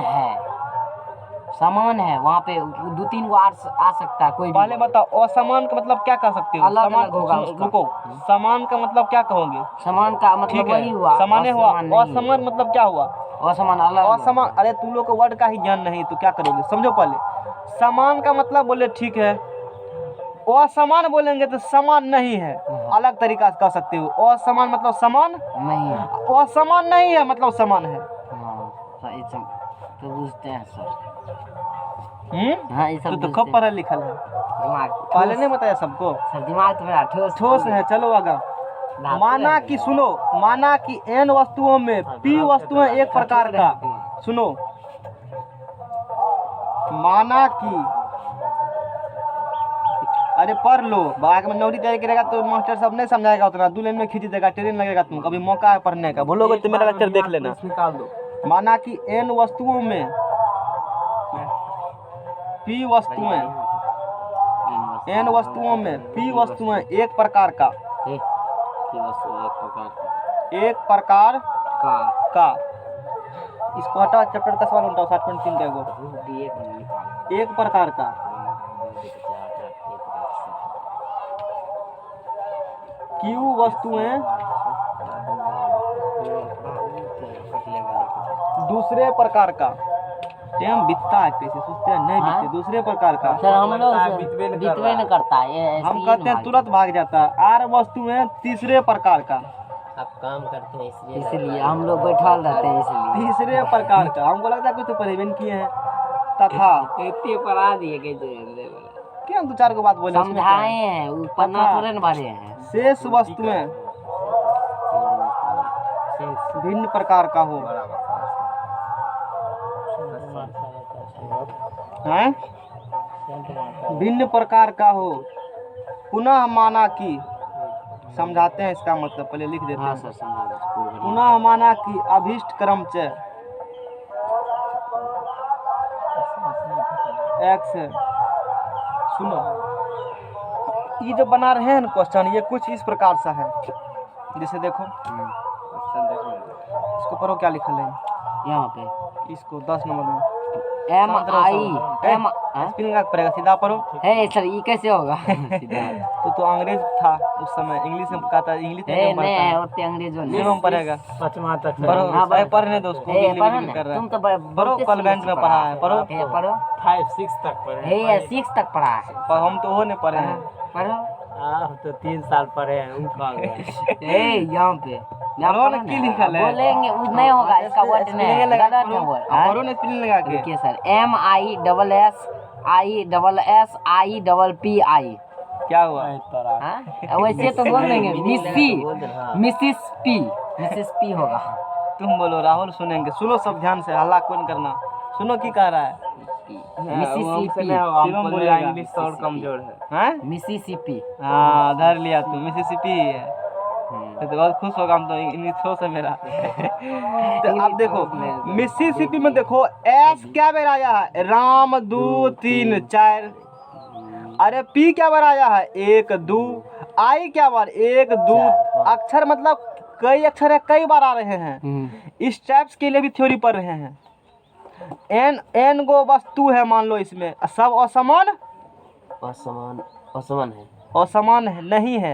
है, वहाँ पे 2-3 गो आ सकता है कोई भी। पहले बताओ असमान का मतलब क्या कह सकते हो, अलग समान अलग होगा उसका। रुको, समान का मतलब क्या कहोगे, समान का मतलब ठीक है वही हुआ, समान हुआ, असमान नहीं है। असमान मतलब क्या हुआ, असमान अलग असमान। अरे तुम लोग को वर्ड का ही ज्ञान नहीं तो क्या करोगे, समझो पहले। समान का मतलब बोले ठीक है, असमान बोलेंगे तो समान नहीं है, अलग तरीका से कह सकते हो। असमान मतलब समान नहीं है। असमान नहीं है मतलब समान है। हाँ ये सब तो बुझते हैं सर। हाँ ये सब तो खूब पढ़ा लिखल है, दिमाग पहले नहीं बताया सबको, सर दिमाग तो मेरा ठोस है। चलो आगे, माना कि सुनो, माना कि एन वस्तुओं में पी वस्तुएं एक प्रकार का, सुनो, माना कि, अरे पढ़ लो, बाग में नौकरी तैयारी करेगा तो मास्टर सब नहीं समझाएगा उतना, 2 लाइन में खींच देगा, ट्रेन लगेगा तुम, कभी मौका है पढ़ने का, भूलोगे तो मेरा लेक्चर देख लेना। निकाल दो। माना कि एन वस्तुओं में पी वस्तुएं, एन वस्तुओं में पी वस्तुएं एक प्रकार का, एक प्रकार का, इसको हटा, चैप्टर का सवाल उल्टा 60.3 का एगो, एक प्रकार का क्यू वस्तुएं दूसरे प्रकार का, टाइम बीतता है कैसे सोचते हैं, नहीं बीतते, दूसरे प्रकार का। सर हम लोग बीतवे न करता है ये, हम कहते हैं तुरंत भाग जाता है। आर वस्तुएं तीसरे प्रकार का, आप काम करते हैं इसलिए हम लोग बैठल रहते हैं, इसलिए तीसरे प्रकार का, हमको लगता है कुछ तो परिवन किए हैं। तथा इतने पढ़ा दिए क्या 2-4 को बात बोले, समझाए हैं, वो पन्ना थोड़े न भरे हैं। शेष वस्तुएं भिन्न प्रकार का हो, हैं भिन्न प्रकार का हो। पुनः माना कि, समझाते हैं इसका मतलब, पहले लिख देते हैं। पुनः माना कि अभिष्ट क्रम च x, सुनो ये जो बना रहे हैं ना क्वेश्चन, ये कुछ इस प्रकार सा है। जैसे देखो इसको पढ़ो क्या लिखा है यहाँ पे इसको 10 नंबर में एम आई एम स्पेलिंग का पड़ेगा, सीधा पढ़ो। है सर, ये कैसे होगा? सीधा तो अंग्रेज था उस समय, इंग्लिश में कहता है, इंग्लिश है में नहीं पढ़ता है है, होते अंग्रेजों ने। मिनिमम पढ़ेगा। 5वां तक पढ़ो हाँ, भाई, पढ़ने दो उसको, है बिजली पढ़ो बिजली कर ना, रहा तुम है। तो पढ़ो, कॉन्वेंट में पढ़ा है, पढ़ो। है पढ़ो 5 6 तक पढ़े है 6 तक पढ़ा है। पर हम तो वो नहीं पढ़े हैं। पढ़ो आप तो 3 साल पढ़े हैं, उनका ए यहाँ पे पढ़ो ना, की लिखल है? बोलेंगे वो नहीं होगा, इसका वर्ड नहीं स्पेलिंग है, लगा गलत के है पढ़ो। वर्ड। पढ़ो ना स्पेलिंग लगा के। देखिए सर, MISSISSIPI। क्या हुआ? हाँ वैसे तो बोल देंगे मिसिस पी होगा। तुम बोलो, राहुल सुनेंगे। सुनो सब ध्यान से, हल्ला कौन करना, सुनो की कह रहा है। मिसिसिपी शिवम बोलेगा। इंग्लिश तो और कमजोर है। हैं? मिसिसिपी। हाँ धर लिया तू, मिसिसिपी है। तो बहुत खुश होगा हम तो, इंग्लिश से मेरा। तो अब देखो मिसिसिपी में देखो एस क्या बार आया है? राम 2 3 4। अरे पी क्या बार आया है? 1 2। आई क्या बार? 1 2। अक्षर मतलब कई अक्षर है, कई बार आ रहे हैं। इस टाइप्स के लिए भी थ्योरी पढ़ रहे हैं। एन गो वस्तु है मान लो, इसमें सब असमान असमान है। असमान है नहीं है,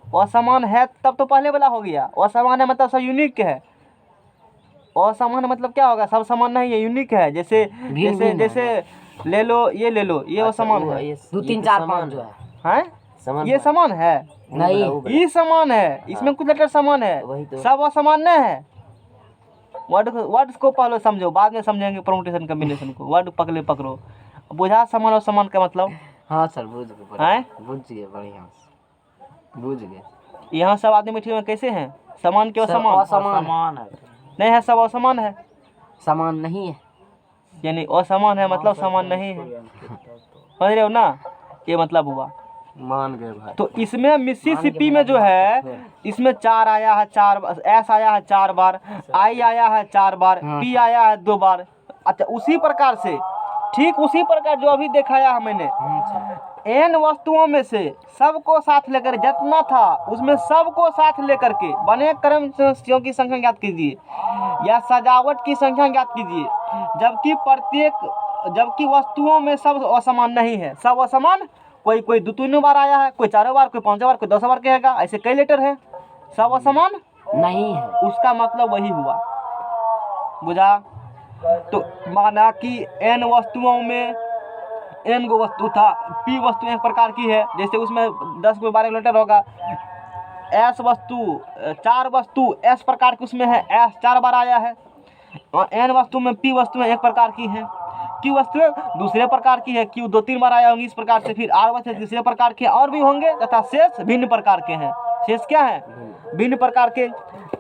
असमान है तब तो पहले वाला हो गया। असमान है मतलब सब यूनिक है। असमान मतलब क्या होगा? सब समान नहीं है, यूनिक है। जैसे जैसे जैसे ले लो, ये असमान है। 2 3 4 5 जो है हैं? ये समान है नहीं, ये समान है, इसमें कुछ लेटर समान है, सब असमान नहीं है। वर्ड को पहले समझो, बाद में समझेंगे परमुटेशन कॉम्बिनेशन को। वर्ड पकड़ो। बुझा समान और समान का मतलब? हाँ सर बुझ गए, हैं? बुझ गए, बढ़िया से बुझ गए। यहाँ सब आदमी बैठे हुए कैसे हैं? समान के असमान? समान है। नहीं है, सब असमान है। समान नहीं है, यानी असमान है मतलब समान नहीं है। समझ रहे हो ना? ये मतलब हुआ। मान गए भाई। तो इसमें मिसिसिपी में जो है, इसमें 4 आया है, 4 एस आया है 4 बार, आई आया है 4 बार, पी आया है 2 बार। अच्छा उसी प्रकार से, ठीक उसी प्रकार जो अभी दिखाया है मैंने, एन वस्तुओं में से सबको साथ लेकर जितना था उसमें सबको साथ लेकर के बने क्रम की संख्या ज्ञात कीजिए या सजावट की संख्या ज्ञात कीजिए। जबकि वस्तुओं में सब असमान नहीं है, सब असमान। कोई 2 3 बार आया है, कोई 4 बार, कोई 5 बार, कोई 10 बार कहेगा, ऐसे कई लेटर है। सब असमान नहीं है, उसका मतलब वही हुआ। बुझा? तो माना कि एन वस्तुओं में एन गो वस्तु था, पी वस्तु एक प्रकार की है, जैसे उसमें 10 को 12 लेटर होगा। एस वस्तु 4 वस्तु एस प्रकार की उसमें है, एस 4 बार आया है। और एन वस्तु में पी वस्तु में एक प्रकार की है, क्यू वस्तु दूसरे प्रकार की है, क्यू 2 3 बार आया होंगी इस प्रकार से। फिर आर वस्तु तीसरे प्रकार के और भी होंगे, तथा शेष भिन्न प्रकार के हैं। शेष क्या है? भिन्न प्रकार के।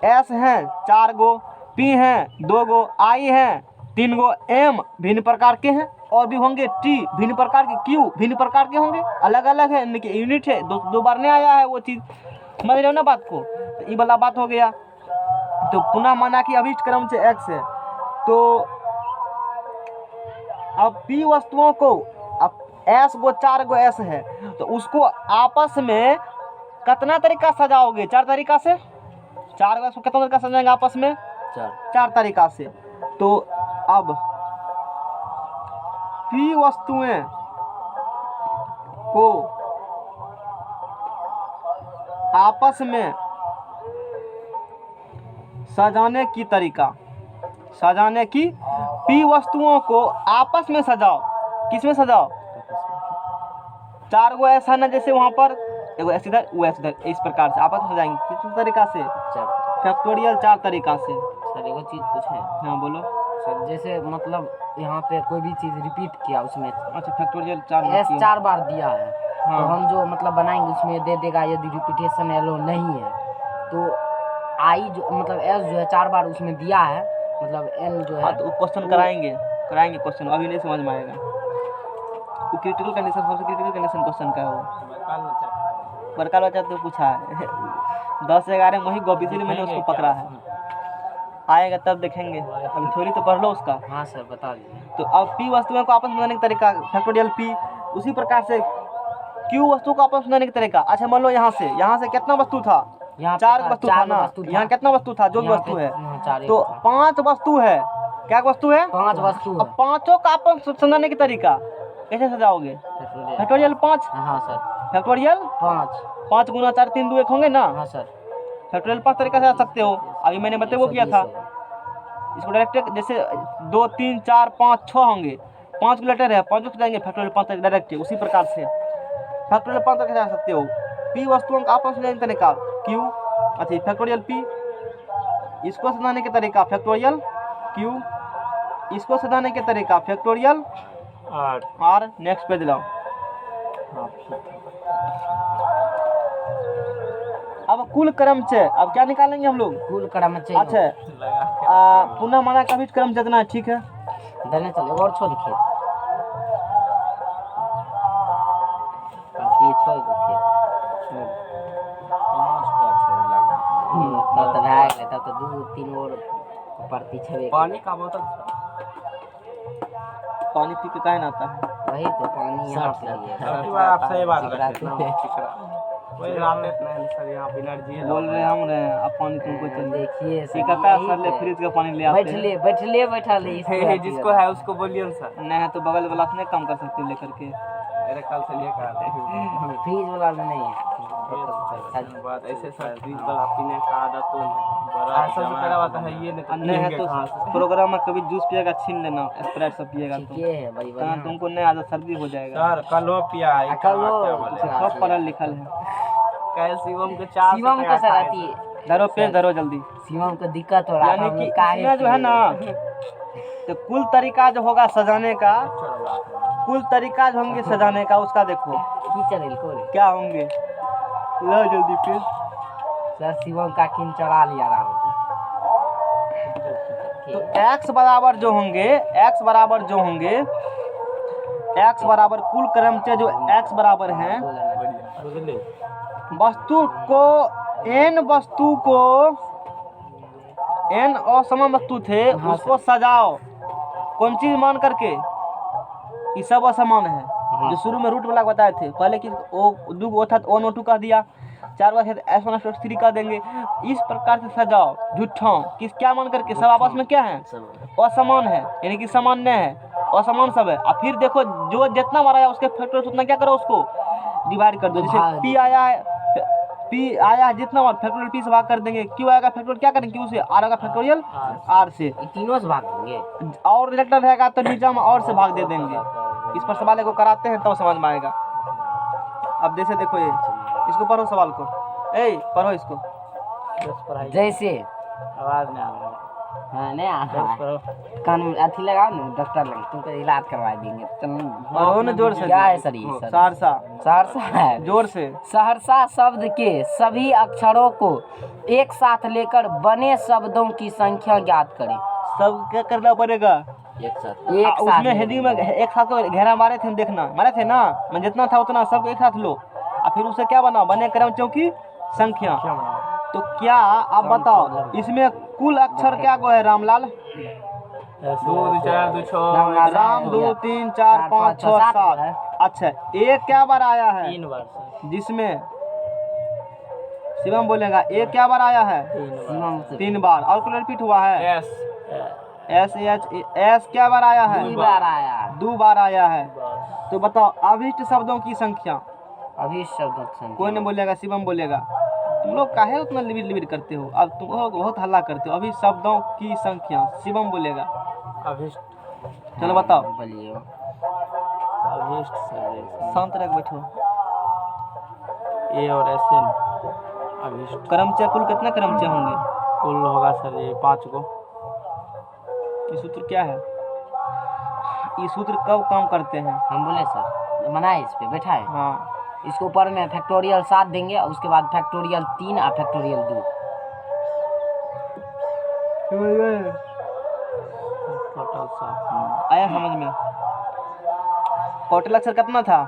एस हैं 4 गो, पी हैं 2 गो, आई हैं 3 गो, एम भिन्न प्रकार के हैं और भी होंगे, टी भिन्न प्रकार के, क्यू भिन्न प्रकार के होंगे, अलग अलग है, यूनिट है, 2 बार नहीं आया है वो चीज़। समझ रहे हो ना बात को? तो ये वाला बात हो गया। तो पुनः माना कि अभिष्ट क्रम से एक्स है, तो अब पी वस्तुओं को, अब एस गो 4 गो एस है, तो उसको आपस में कितना तरीका सजाओगे? 4 तरीका से। 4 गो कितना तरीका सजाएंगे आपस में? 4 तरीका से। तो अब पी वस्तुएं को आपस में सजाने की तरीका, सजाने की, पी वस्तुओं को आपस में सजाओ। किस में सजाओ? 4 गो ऐसा ना, जैसे वहाँ पर एगो ऐसे इधर, वो ऐसे इधर, इस प्रकार से आपस में सजाएंगे। किस तरीका से? फैक्टोरियल 4 तरीका से। सर एगो चीज पूछे? हाँ बोलो सर, जैसे मतलब यहाँ पे कोई भी चीज रिपीट किया उसमें अच्छा फैक्टोरियल 4 एस 4 बार दिया है, हाँ। तो हम जो मतलब बनाएंगे उसमें दे देगा यदि रिपीटेशन एलो नहीं है तो आई जो मतलब एस जो है 4 बार उसमें दिया है, मतलब एल जो हाँ है। तो क्वेश्चन कराएंगे क्वेश्चन, अभी नहीं समझ में आएगा। वो क्रिटिकल कंडीशन, सबसे क्रिटिकल कंडीशन क्वेश्चन का है वो। बड़का बच्चा तो पूछा है 10 11 वही गॉप, इसीलिए मैंने उसको पकड़ा है। आएगा तब देखेंगे, अभी थ्योरी तो पढ़ लो उसका। हाँ सर बता दीजिए। तो अब पी वस्तुओं को आपस में बनाने का तरीका फैक्टोरियल पी, उसी प्रकार से क्यू वस्तु का आपस में सुनाने का तरीका। अच्छा मान लो यहाँ से कितना वस्तु था, यहाँ पे 4 वस्तु था ना, वस्तु था। यहाँ कितना वस्तु था, जो भी यहाँ वस्तु पे है, चार ही तो था। 5 वस्तु है। क्या वस्तु है? 5 वस्तु अब पांचों का आपस में सुनाने का तरीका कैसे सजाओगे? है। फैक्टोरियल 5, हाँ सर, फैक्टोरियल 5। 5 गुना 4 3 2 1 होंगे ना, हाँ सर, फैक्टोरियल 5 तरीका से आ सकते हो। अभी मैंने बताया वो किया था। इसको डायरेक्ट जैसे 2 3 4 5 6 होंगे, 5 लेटर है, 5 से जाएंगे फैक्टोरियल 5 तक डायरेक्ट। उसी प्रकार से फैक्टोरियल 5 तक जा सकते हो। पी वस्तुओं का आपस में तरीका क्यू, अच्छा फैक्टोरियल पी, इसको सजाने के तरीका फैक्टोरियल क्यू, इसको सजाने के तरीका factorial r. R. Next page लाओ। अब कुल क्रमचय, अब क्या निकालेंगे हम लोग? कुल क्रमचय। अच्छा लगा के पुनः माना का भी क्रमचय देना है, ठीक है। देने चले और छोड़ खेत ये छोड़ दो खेत। तब तो भाग गए, तब तो 2 3 और प्रति छवे। पानी का बोतल पानी पी के काहे ना आता है? वही तो पानी यहाँ पे है। आप सही बात चिकरा रखे तो वही रामनेत नहीं सर, यहाँ पे एनर्जी है। बोल रहे हम रहे अब पानी तुमको चाहिए। देखिए सर, सिकता यही सर ले तो। फ्रिज का पानी ले आते हैं। बैठले जिसको है उसको बोलिए ना सर, नहीं है तो बगल वाला से नहीं काम कर सकते हो लेकर के। मेरे कल से लेकर आते हैं। फ्रीज वाला में नहीं है। बात ऐसे सर, फ्रिज वाला पीने का आदत तो बड़ा ऐसा करा हुआ है, ये नहीं है तो प्रोग्राम में कभी जूस पिएगा छीन लेना, स्प्राइट सब पिएगा तो ये है भाई कहाँ तुमको नहीं आदत, सर्दी हो जाएगा। सर कल हो पिया है, कल हो सब पढ़ल लिखल है। कल शिवम के 4 शिवम को सर आती धरो पेज धरो जल्दी। शिवम को दिक्कत हो रहा यानी कि इसमें जो है ना, तो कुल तरीका जो होगा सजाने का, कुल तरीका जो होंगे सजाने का, उसका देखो क्या होंगे। लो जल्दी पेज। सर शिवम का किन चढ़ा लिया रहा तो x बराबर जो होंगे, x बराबर जो होंगे, x बराबर कुल क्रमचय जो x बराबर हैं, वस्तु को n असमान वस्तु थे, उसको सजाओ कौन चीज मान करके, ये सब असमान है। जो शुरू में रूट वाला बताए थे पहले कि ओ दो गो था तो ओ नोटू कह दिया, 4 बार S1 S3 कर देंगे। इस प्रकार से सजाओ झूठों किस क्या मान करके, सब आपस में क्या है, असमान है, यानी कि सामान्य है, असमान सब है। और फिर देखो जो जितना बार आया उसके फैक्टर उतना क्या करो, उसको डिवाइड कर दो। जैसे P आया है जितना बार फैक्टोरियल P से भाग कर देंगे, Q आएगा फैक्टोरियल क्या करेंगे, Q से, R आएगा फैक्टोरियल R से, तीनों से भाग देंगे। और रिलेक्टर रहेगा तो नीचे में और से भाग दे देंगे। इस पर सवाल को कराते हैं तब समझ में आएगा। अब जैसे देखो ये, इसको पढ़ो सवाल को, पढ़ो इसको। जैसे आवाज नहीं आ रहा हाँ नहीं आ रहा है, कान में अथी लगाओ ना, डॉक्टर लग तुमको इलाज करवा देंगे। पढ़ो ना जोर से। क्या है सर ये? सहरसा है, जोर से। सहरसा शब्द के सभी अक्षरों को एक साथ लेकर बने शब्दों की संख्या ज्ञात करें। सब क्या करना पड़ेगा, एक साथ उसमें हेडिंग में एक साथ को घेरा मारे थे, हम देखना मारे थे ना, मैं जितना था उतना सबको एक साथ लो और फिर उसे क्या बना, बने क्रमचयों की संख्या। तो क्या आप बताओ इसमें कुल अक्षर क्या को है रामलाल? 2 4 2 6 राम 2 3 4 5 6 7। अच्छा एक क्या बार आया है 3 बार सर, जिसमें शिवम बोलेगा एक क्या बार आया है 3 बार, और कुल रिपीट हुआ है एस क्या बार आया है 2 बार आया है। तो बताओ अभिष्ट शब्दों की संख्या, अभिष्ट शब्दों की संख्या कोई नहीं बोलेगा, शिवम बोलेगा। तुम लोग काहे उतना लिमिट करते हो, अब तुम लोग बहुत हल्ला करते हो। अभी शब्दों की संख्या शिवम बोलेगा, अभिष्ट। चलो बताओ। बोलिए। अभिष्ट सर, शांत रख बैठो। ए और एस एन अभिष्ट। क्रमचय कुल कितना क्रमचय होंगे? कुल होगा सर ये 5 को। ये सूत्र क्या है, ये सूत्र कब काम करते हैं? हम बोले सर मना है, इस पे बैठा है। हाँ इसको ऊपर में फैक्टोरियल 7 देंगे और उसके बाद फैक्टोरियल 3 और फैक्टोरियल 2। टोटल 7 आया समझ में? टोटल अक्षर कितना था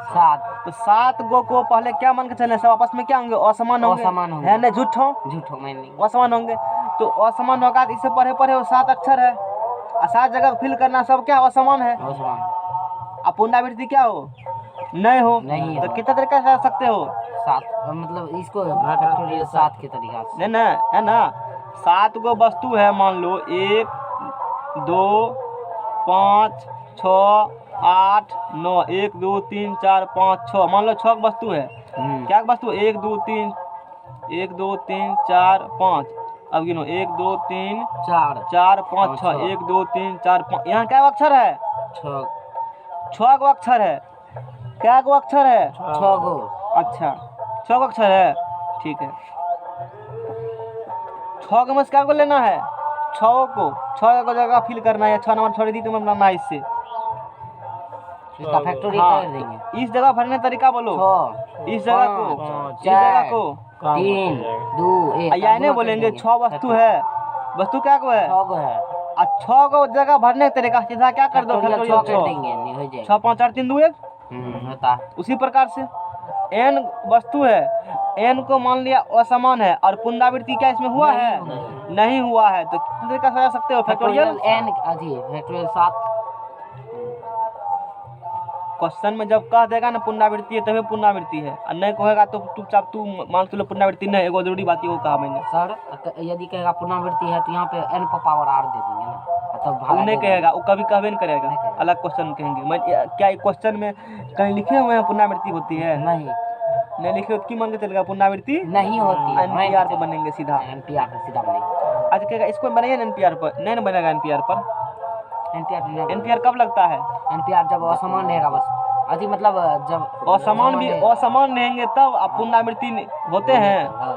7। तो 7 गो को पहले क्या मान के चले, सब आपस में क्या होंगे, असमान होंगे, है ना, झूठों मैं नहीं, असमान होंगे। तो असमान होगा तो इससे पढ़े वो 7 अक्षर है और 7 जगह फिल करना, सब क्या असमान है। अब पुनरावृत्ति क्या हो, नहीं हो नहीं तो हो। कितना तरीका से आ सकते हो? 7 मतलब इसको फैक्टोरियल 7 के तरीका से। नहीं ना, है ना, 7 गो वस्तु है, मान लो 1 2 5 6 8 9, 1 2 3 4 5 6, मान लो 6 वस्तु है। क्या वस्तु? 1 2 3 1 2 3 4 5। अब गिनो 1 2 3 4 4 5 6, 1 2 3 4 5। यहाँ क्या अक्षर है? 6 6 गो अक्षर है। क्या गो अक्षर है? 6 गो। अच्छा 6 गो अक्षर है, ठीक है। 6 को में से क्या को लेना है? 6 को 6 को जगह फिल करना है, 6 नंबर छोड़ दी तुम्हें बनाना है इससे। इसका फैक्टोरियल हाँ, कर देंगे। इस जगह भरने तरीका बोलो। 6 इस जगह को, 5 इस जगह को 3 2 1। या नहीं बोलेंगे 6 वस्तु है। वस्तु क्या को है? 6 गो है। 6 को जगह भरने का तरीका सीधा क्या कर दो? फैक्टोरियल 6 कर फैक्टोरियल देंगे, नहीं हो जाएगा। 6 5 4 3 2 1। होता है। उसी प्रकार से n वस्तु है, n को मान लिया असमान है और पुनरावृत्ति क्या इसमें हुआ है? नहीं हुआ है, तो कितने तरीका से आ सकते हो? फैक्टोरियल फैक्टोरियल n अजी फैक्टोरियल 7। क्वेश्चन में जब कह देगा ना पुनरावृत्ति है तभी पुनरावृत्ति है, और नहीं कहेगा तो चुपचाप तू मान के लो पुनरावृत्ति नहीं। एगो जरूरी बात ये कहा मैंने, सर यदि कहेगा पुनरावृत्ति है तो यहाँ पे n पर पावर r दे देंगे ना, तब वो भागा नहीं दे कहेगा, वो कभी कहबे नहीं नहीं करेगा, कहेगा। अलग क्वेश्चन कहेंगे। मैं क्या क्वेश्चन में कहीं लिखे हुए हैं पुनरावृत्ति होती है? देंगे। नहीं लिखे हो तो की मान के चलेगा पुनरावृत्ति नहीं होती है। एनपीआर पर बनेंगे सीधा। एनपीआर पर सीधा बनेगा। आज कहेगा इसको बनाइए ना एनपीआर पर, नहीं ना बनेगा एनपीआर पर। एनपीआर कब लगता है? एनपीआर जब असमान रहेगा बस, अति मतलब जब असमान भी असमान रहेंगे तब अब पुनरावृत्ति होते हैं। हाँ।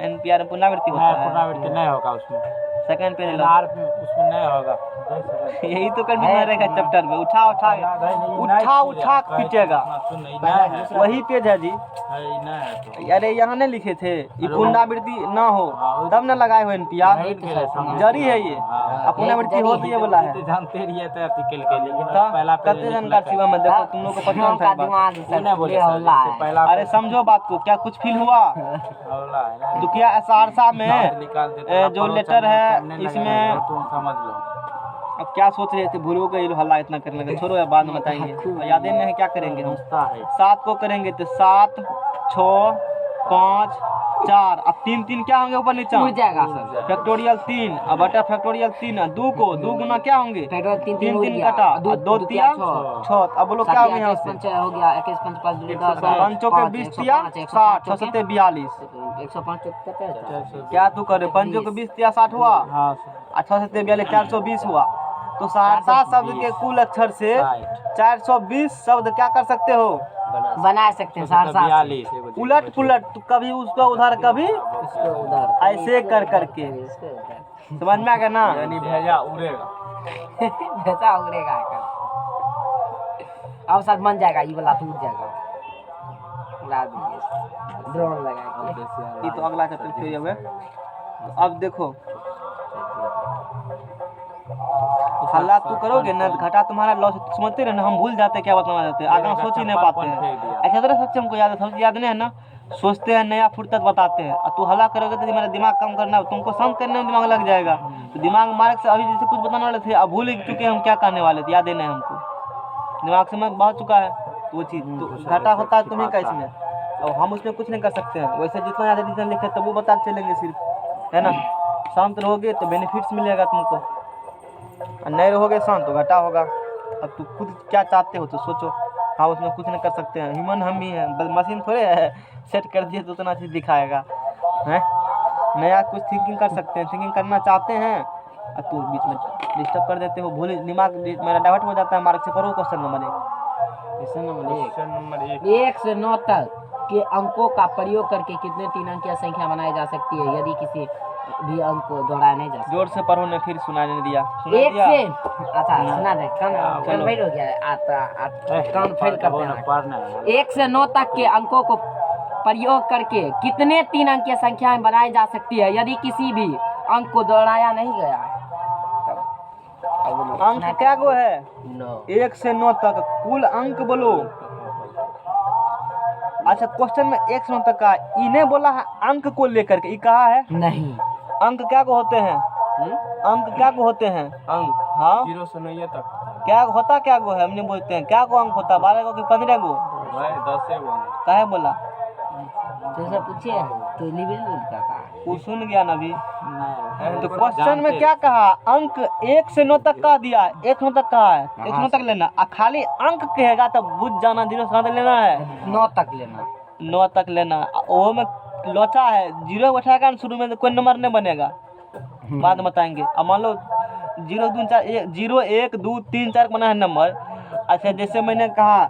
एनपीआर में पुनरावृत्ति नहीं, होता है। पुनरावृत्ति नहीं होगा उसमें। सेकंड पेज लो। NR में उसमें नहीं होगा। देख सकते हैं। यही तो कंफ्यूजन रहेगा चैप्टर में। उठा उठा उठा पीटेगा। सुन, ये नहीं है। वही पेज है जी। है, ये नहीं है तो। अरे यहाँ नहीं लिखे थे ये पुनरावृत्ति ना हो हाँ, तब न लगाए हो एनपीआर। वही तो सर, जरी है ये, हाँ। अब पुनरावृत्ति हो तो ये बोला है। तो जानते रही है तो आर्टिकल के, लेकिन तो पहला कते जानकार शिवा में देखो तुम लोग को पता का था बात। दिमाग वो सर नहीं बोले ये सर, हल्ला इससे है। पहला अरे समझो बात को, क्या कुछ फील हुआ? हौला है ना। तो क्या सहरसा में निकाल देते जो लेटर है नहीं लगेगा, इसमें तुम समझ लो। अब क्या सोच रहे थे? भूल गए हल्ला इतना करने का, छोड़ो यार बाद में बताएंगे। याद ही नहीं है क्या करेंगे हम। समझता है। 7 को करेंगे तो 7 6 5 4, अब 3 3 क्या होंगे ऊपर नीचे? उड़ जाएगा सर। फैक्टोरियल 3 अब बटा फैक्टोरियल 3 2 को 2 गुना क्या होंगे? फैक्टोरियल 3 3 उड़ 3 गया। कटा, दो 2 तिया 6 6। अब बोलो क्या होगा यहाँ से? 21 हो गया। 21 5 5 10 पंचों के 20 तिया 60, 6 7 42। 105 क्या तू करे? पंचों के 20 तिया 60 हुआ, हाँ सर। 6 7 42 420 हुआ। तो सहरसा शब्द के कुल अक्षर से 420 शब्द क्या कर सकते हो? बना सकते हैं सहरसा से। 42 उलट पुलट, तो कभी उसका उधर कभी इसको उधर ऐसे कर करके। समझ में आ गया ना? यानी भेजा उड़ेगा। भेजा उड़ेगा कर। अब सर बन जाएगा, ये वाला टूट जाएगा। उड़ा दीजिए ड्रोन लगा के। ये तो अगला चैप्टर फिर अब है। अब देखो हल्ला तू करोगे ना, घटा तुम्हारा लॉस समझते रहे ना, हम भूल जाते हैं क्या बताना चाहते हैं, आगे सोच ही नहीं पाते हैं। ऐसा तरह सच्चे हमको याद है, सब याद नहीं है ना, सोचते हैं नया फुर्सत बताते हैं। और तू हल्ला करोगे तो मेरा दिमाग कम करना, तुमको सम करने में दिमाग लग जाएगा। तो दिमाग मार्ग से अभी जैसे कुछ बताने वाले थे, अब भूल चुके हम क्या करने वाले थे, याद ही नहीं हमको, दिमाग से मैं बह चुका है। तो वो चीज़ तो घाटा होता है तुम्हें का इसमें, और हम उसमें कुछ नहीं कर सकते हैं। वैसे जितना ज़्यादा डिसीजन लिखे तब वो बता के चलेंगे सिर्फ, है ना। शांत रहोगे तो बेनिफिट्स मिलेगा तुमको, और नहीं रहोगे शांत तो घाटा होगा। अब तू खुद क्या चाहते हो तो सोचो। हाँ उसमें कुछ नहीं कर सकते हैं, ह्यूमन हम ही हैं, बस मशीन थोड़े है सेट कर दिए तो उतना चीज़ दिखाएगा हैं। नया कुछ थिंकिंग कर सकते हैं, थिंकिंग करना चाहते हैं और तू बीच में डिस्टर्ब कर देते हो, भूल दिमाग मेरा डाइवर्ट हो जाता है मार्ग से। पढ़ो question number 1। Question number 1। Question number 1 से 9 तक के अंकों का प्रयोग करके कितने 3 अंकीय संख्या बनाई जा सकती है यदि किसी भी अंक को दोहराया नहीं जा सकता? जोर से पढ़ो ने, फिर सुना नहीं दिया। सुना 1 दिया? से अच्छा सुना दे, कान फेल हो गया आता कान फेल करते हैं। पढ़ना है। 1 से 9 तक के अंकों को प्रयोग करके कितने 3 अंकीय संख्याएं बनाई जा सकती है यदि किसी भी अंक को दोहराया नहीं गया है? अंक क्या गो है? 9। 1 से 9 तक कुल अंक बोलो। अच्छा क्वेश्चन में 1 से 9 तक का इन्हें बोला है अंक को लेकर के, ये कहा है नहीं, अंक क्या को होते हैं? अंक क्या को होते हैं? अंक हाँ 0 से 9 तक क्या होता, क्या गो है हमने बोलते हैं, क्या गो अंक होता? 12 गो कि 15 गो? भाई 10 गो काहे बोला? तो ऐसा पूछिए तो लिबरल का कहा वो सुन गया ना अभी। नहीं तो क्वेश्चन में क्या कहा? अंक 1 से 9 तक कह दिया, 1 9 तक कहा है, 1 9 तक लेना। खाली अंक कहेगा तो बुझ जाना 0 से कहाँ तक लेना है? 9 तक लेना। 9 तक लेना। वो में लोचा है, 0 बैठाएगा ना शुरू में तो कोई नंबर नहीं बनेगा, बाद में बताएंगे। अब मान लो 0 2 4 0 1 2 3 4 बना है नंबर। अच्छा जैसे मैंने कहा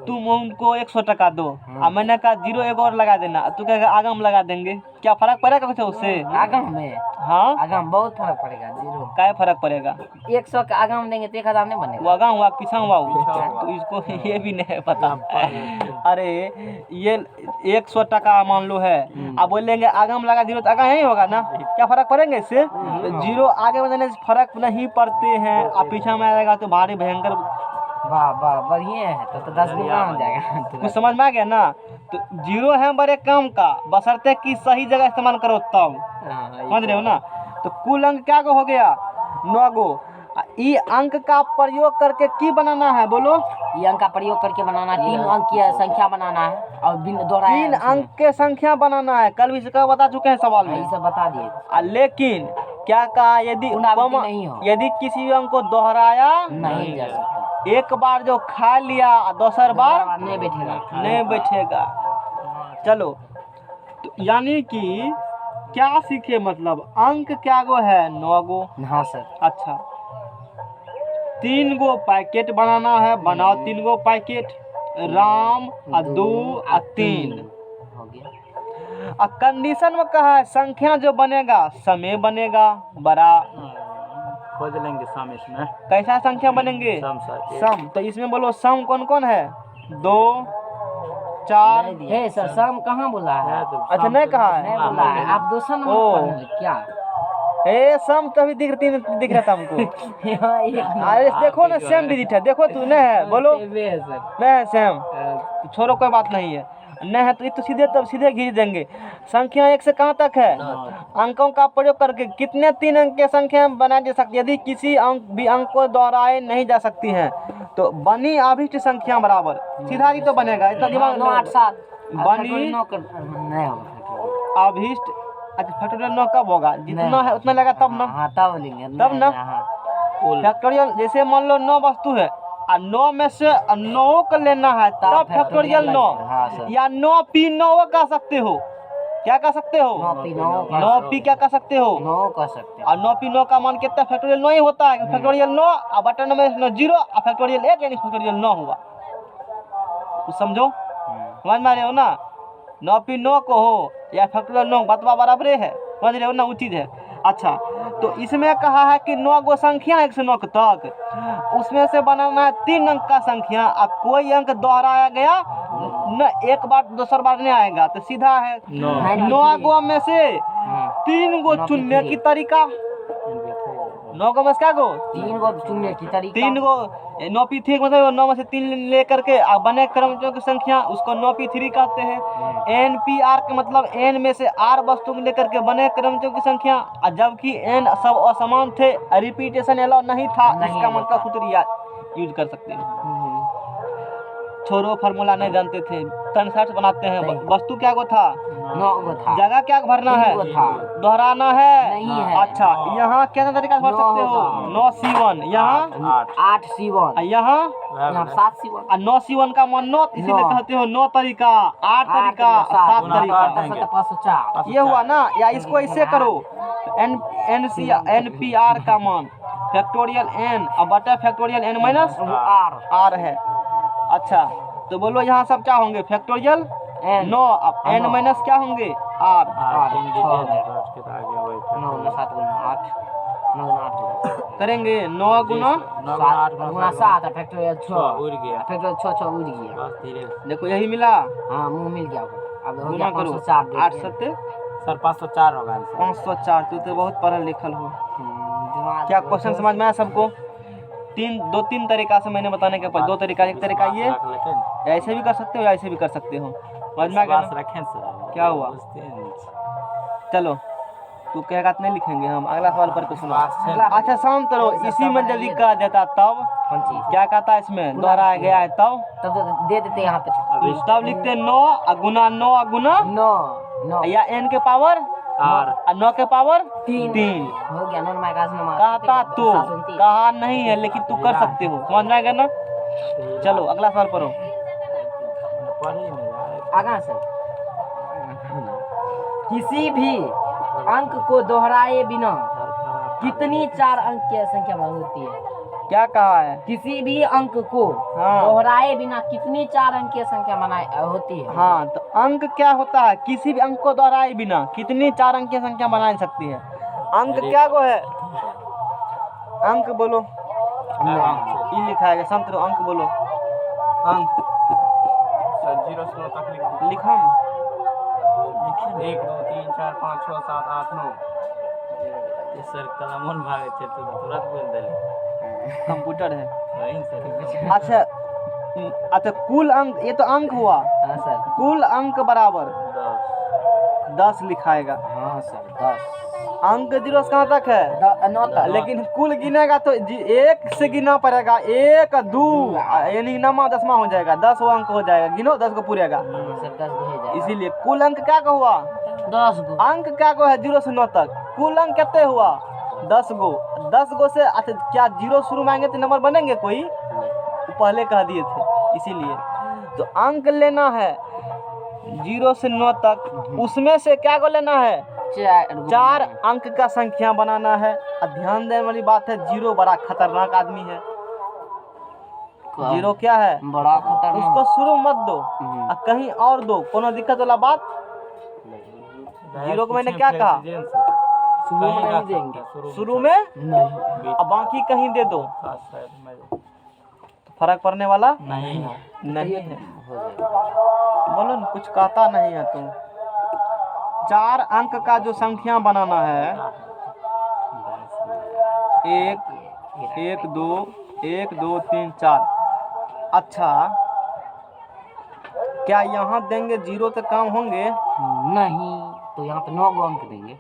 तुम उनको 100 टका दो, अब मैंने कहा 0 एक और लगा देना, तू कहेगा आगम लगा देंगे, क्या फर्क पड़ेगा कुछ उससे? आगम में हाँ आगम बहुत फर्क पड़ेगा। 0 क्या फर्क पड़ेगा? 100 का आगम देंगे तो 1000 नहीं वो बनेगा। आगा हुआ पीछा हुआ वो? पीछा हुआ। तो इसको ये भी नहीं पता। अरे ये 100 टका मान लो है, अब बोलेंगे आगम लगा 0 तो आगा नहीं होगा ना, क्या फर्क पड़ेंगे इससे? 0 आगे बढ़ने से फर्क नहीं पड़ते हैं, अब पीछा में आएगा तो भारी भयंकर। वाह वाह बढ़िया है तो 10 गुना हो जाएगा। कुछ समझ में आ गया ना? तो 0 है बड़े काम का, बशर्ते कि सही जगह इस्तेमाल करो तब, समझ रहे हो ना? तो कुल अंक क्या गो हो गया? 9 गो। ई अंक का प्रयोग करके की बनाना है बोलो? ये अंक का प्रयोग करके बनाना 3 अंक की संख्या बनाना है और बिन दोहराया 3 अंक के संख्या बनाना है, कल भी इसका बता चुके हैं सवाल ये में। सब बता दिए। लेकिन क्या कहा? यदि पुनरावृत्ति नहीं हो। यदि किसी भी अंक को दोहराया नहीं जा सकता। एक बार जो खा लिया दूसर बार नहीं बैठेगा। नहीं बैठेगा। चलो तो यानी कि क्या सीखे? मतलब अंक क्या गो है? 9 गो। हाँ सर। अच्छा 3 गो पैकेट बनाना है, बनाओ 3 गो पैकेट। राम 2 3 हो गया। कंडीशन में कहा है संख्या जो बनेगा समय बनेगा बड़ा। खोज लेंगे सम इसमें। कैसा संख्या बनेंगे? सम सर सम। तो इसमें बोलो सम कौन कौन है? 2 4। हे सर सम कहाँ बोला है? अच्छा नहीं कहा नहीं है? बोला है, आप दूसरा नंबर ओ। पढ़ रहे क्या? ए सम तभी दिख रहा था हमको। यहाँ एक अरे देखो ना सेम डिजिट है, देखो तू नहीं है बोलो? वे है सर। नहीं है सेम तो छोड़ो कोई बात नहीं है। नहीं है तो ये तो सीधे तब सीधे खींच देंगे। संख्या 1 से कहाँ तक है? अंकों का प्रयोग करके कितने 3 अंक की संख्या बनाई जा सकती है? यदि किसी अंक भी अंक को दोहराए नहीं जा सकती हैं तो बनी अभिष्ट संख्या बराबर, सीधा ही तो बनेगा। इतना दिमाग 9 8 7 बनी 9 कर नहीं होगा। अभिष्ट। अच्छा फैक्टोरियल 9 कब होगा? जितना है उतना लगा तब ना। हाँ तब लेंगे तब ना। हाँ। फैक्टोरियल जैसे मान लो 9 वस्तु है और 9 में से 9 को लेना है तब फैक्टोरियल 9, हाँ सर। या 9 पी 9 कह सकते हो। क्या कह सकते हो? 9 पी 9 9 पी क्या कह सकते हो? 9 कर सकते हैं। और 9 पी 9 का मान कितना? फैक्टोरियल 9 ही होता है। फैक्टोरियल 9 और बटन में 0 और फैक्टोरियल 1 यानी फैक्टोरियल 9 हुआ। कुछ समझो, समझ में आ रहे हो ना? 9 पी 9 को हो या फैक्टोरियल 9 बतवा बराबर है, समझ रहे हो ना? उचित है। अच्छा तो इसमें कहा है कि 9 गो संख्या 1 से 9 तक, उसमें से बनाना है 3 अंक का संख्या और कोई अंक दोहराया गया न, एक बार दूसर बार नहीं आएगा तो सीधा है 9 गो में से 3 गो चुनने की तरीका। 9 गो में से क्या गो? 3 गो चुनने की तरीका। 3 गो 9 पी 3 मतलब 9 में से 3 लेकर के अब बने क्रमचयों की संख्या उसको 9 पी 3 कहते हैं। एन पी आर का मतलब एन में से आर वस्तु को लेकर के बने क्रमचयों की संख्या, और जबकि एन सब असमान थे, रिपीटेशन अलाउ नहीं था, इसका मतलब सूत्र याद यूज कर सकते हैं। छोरो फार्मूला नहीं जानते थे, 63 बनाते हैं। वस्तु क्या गो था? 9 गो था। जगह क्या भरना है? 3 गो था। दोहराना है नहीं है। अच्छा यहाँ क्या तरीका से भर सकते हो? 9 C1 यहाँ 8 C1 यहाँ 7 C1 और 9 C1 का मान 9, इसीलिए कहते हो 9 तरीका 8 तरीका 7 तरीका। 550। ये हुआ ना? या इसको इससे करो एन पी आर का मान फैक्टोरियल एन और बटा फैक्टोरियल एन माइनस आर है। अच्छा तो बोलो यहाँ सब क्या होंगे? फैक्टोरियल 9 अब एन माइनस क्या होंगे? आर। 8 करेंगे 9 गुना 7 फैक्टोरियल 6 उड़ गया। फैक्टोरियल 6 उड़ गया। बस धीरे देखो यही मिला, हाँ मुंह मिल गया होगा। अब हो गुना गया करो 504 8 सत्ते सर 504 होगा आंसर। 504। तो बहुत पढ़ल लिखल हो। दिमाग क्या क्वेश्चन समझ में आया सबको? 3 तरीका से मैंने बताने के बाद 2 तरीका, एक तरीका ये रख लेते हैं। ऐसे भी कर सकते हो या ऐसे भी कर सकते हो। समझ में आ गया बस ना? रखें सर। क्या हुआ? पूछते हैं। चलो तू कहेगा तो नहीं लिखेंगे हम। अगला सवाल पर के सुनो। पास है। अच्छा शांत रहो, इसी में यदि कह देता तब कौन चीज? क्या कहता है इसमें दोहराया गया है तब तब तो दे देते यहाँ पे। तब लिखते 9 गुना 9 गुना 9 या n के पावर आर 9 के पावर 3 3 हो गया। नॉन माइकास में कहता तो कहा नहीं है, लेकिन तू कर सकते हो, समझ में आएगा ना। चलो अगला सवाल पढ़ो। पढ़ी नहीं यार। आगा सर। किसी भी अंक को दोहराए बिना कितनी 4 अंक की संख्या होती है? क्या कहा है? किसी भी अंक को हाँ। दोहराए बिना कितनी 4 अंक की संख्या होती है? हाँ, तो अंक क्या होता है? किसी भी अंक को दोहराए बिना कितनी 4 अंक की संख्या बना सकती है? अंक क्या को है? अंक बोलो। ई लिखा है, शांत रहो, अंक बोलो। अंक सर 0 से 9 तक लिख दो। लिखा 1 2 3 4 5 6 7 8 9। ये सर कलमोन भागे छे तो तुरंत बोल देली। कंप्यूटर है। वही सर। अच्छा अच्छा, कुल अंक, ये तो अंक हुआ। हाँ सर। कुल अंक बराबर 10 10 लिखाएगा। हाँ सर 10 अंक 0 से कहाँ तक है? 9 तक। लेकिन कुल गिनेगा तो 1 से गिना पड़ेगा। 1 2 यानी 9वां 10वां हो जाएगा, 10 अंक हो जाएगा। गिनो 10 को पूरेगा, सर 10 को हो जाएगा। इसीलिए कुल अंक क्या का हुआ? 10 गो। अंक क्या को है? 0 से 9 तक कुल अंक कितने हुआ? 10 गो। 10 गो से अच्छा क्या 0 शुरू में आएंगे तो नंबर बनेंगे कोई? तो पहले कह दिए थे, इसीलिए तो अंक लेना है 0 से 9 तक। उसमें से क्या को लेना है? 4 अंक का संख्या बनाना है। और ध्यान देने वाली बात है, 0 बड़ा खतरनाक आदमी है। 0 क्या है? बड़ा खतरनाक। उसको शुरू मत दो और कहीं और दो, कोनो दिक्कत वाला बात। 0 को मैंने क्या कहा? शुरू में नहीं देंगे। शुरू में नहीं। और बाकी कहीं दे दो, तो फर्क पड़ने वाला नहीं नहीं है। हो जाएगा। बोलो ना, कुछ कहता नहीं है तुम। 4 अंक का जो संख्या बनाना है, 1 2 1 2 3 4। अच्छा क्या यहाँ देंगे 0 से कम होंगे? नहीं, तो यहाँ पे 9 गो अंक देंगे।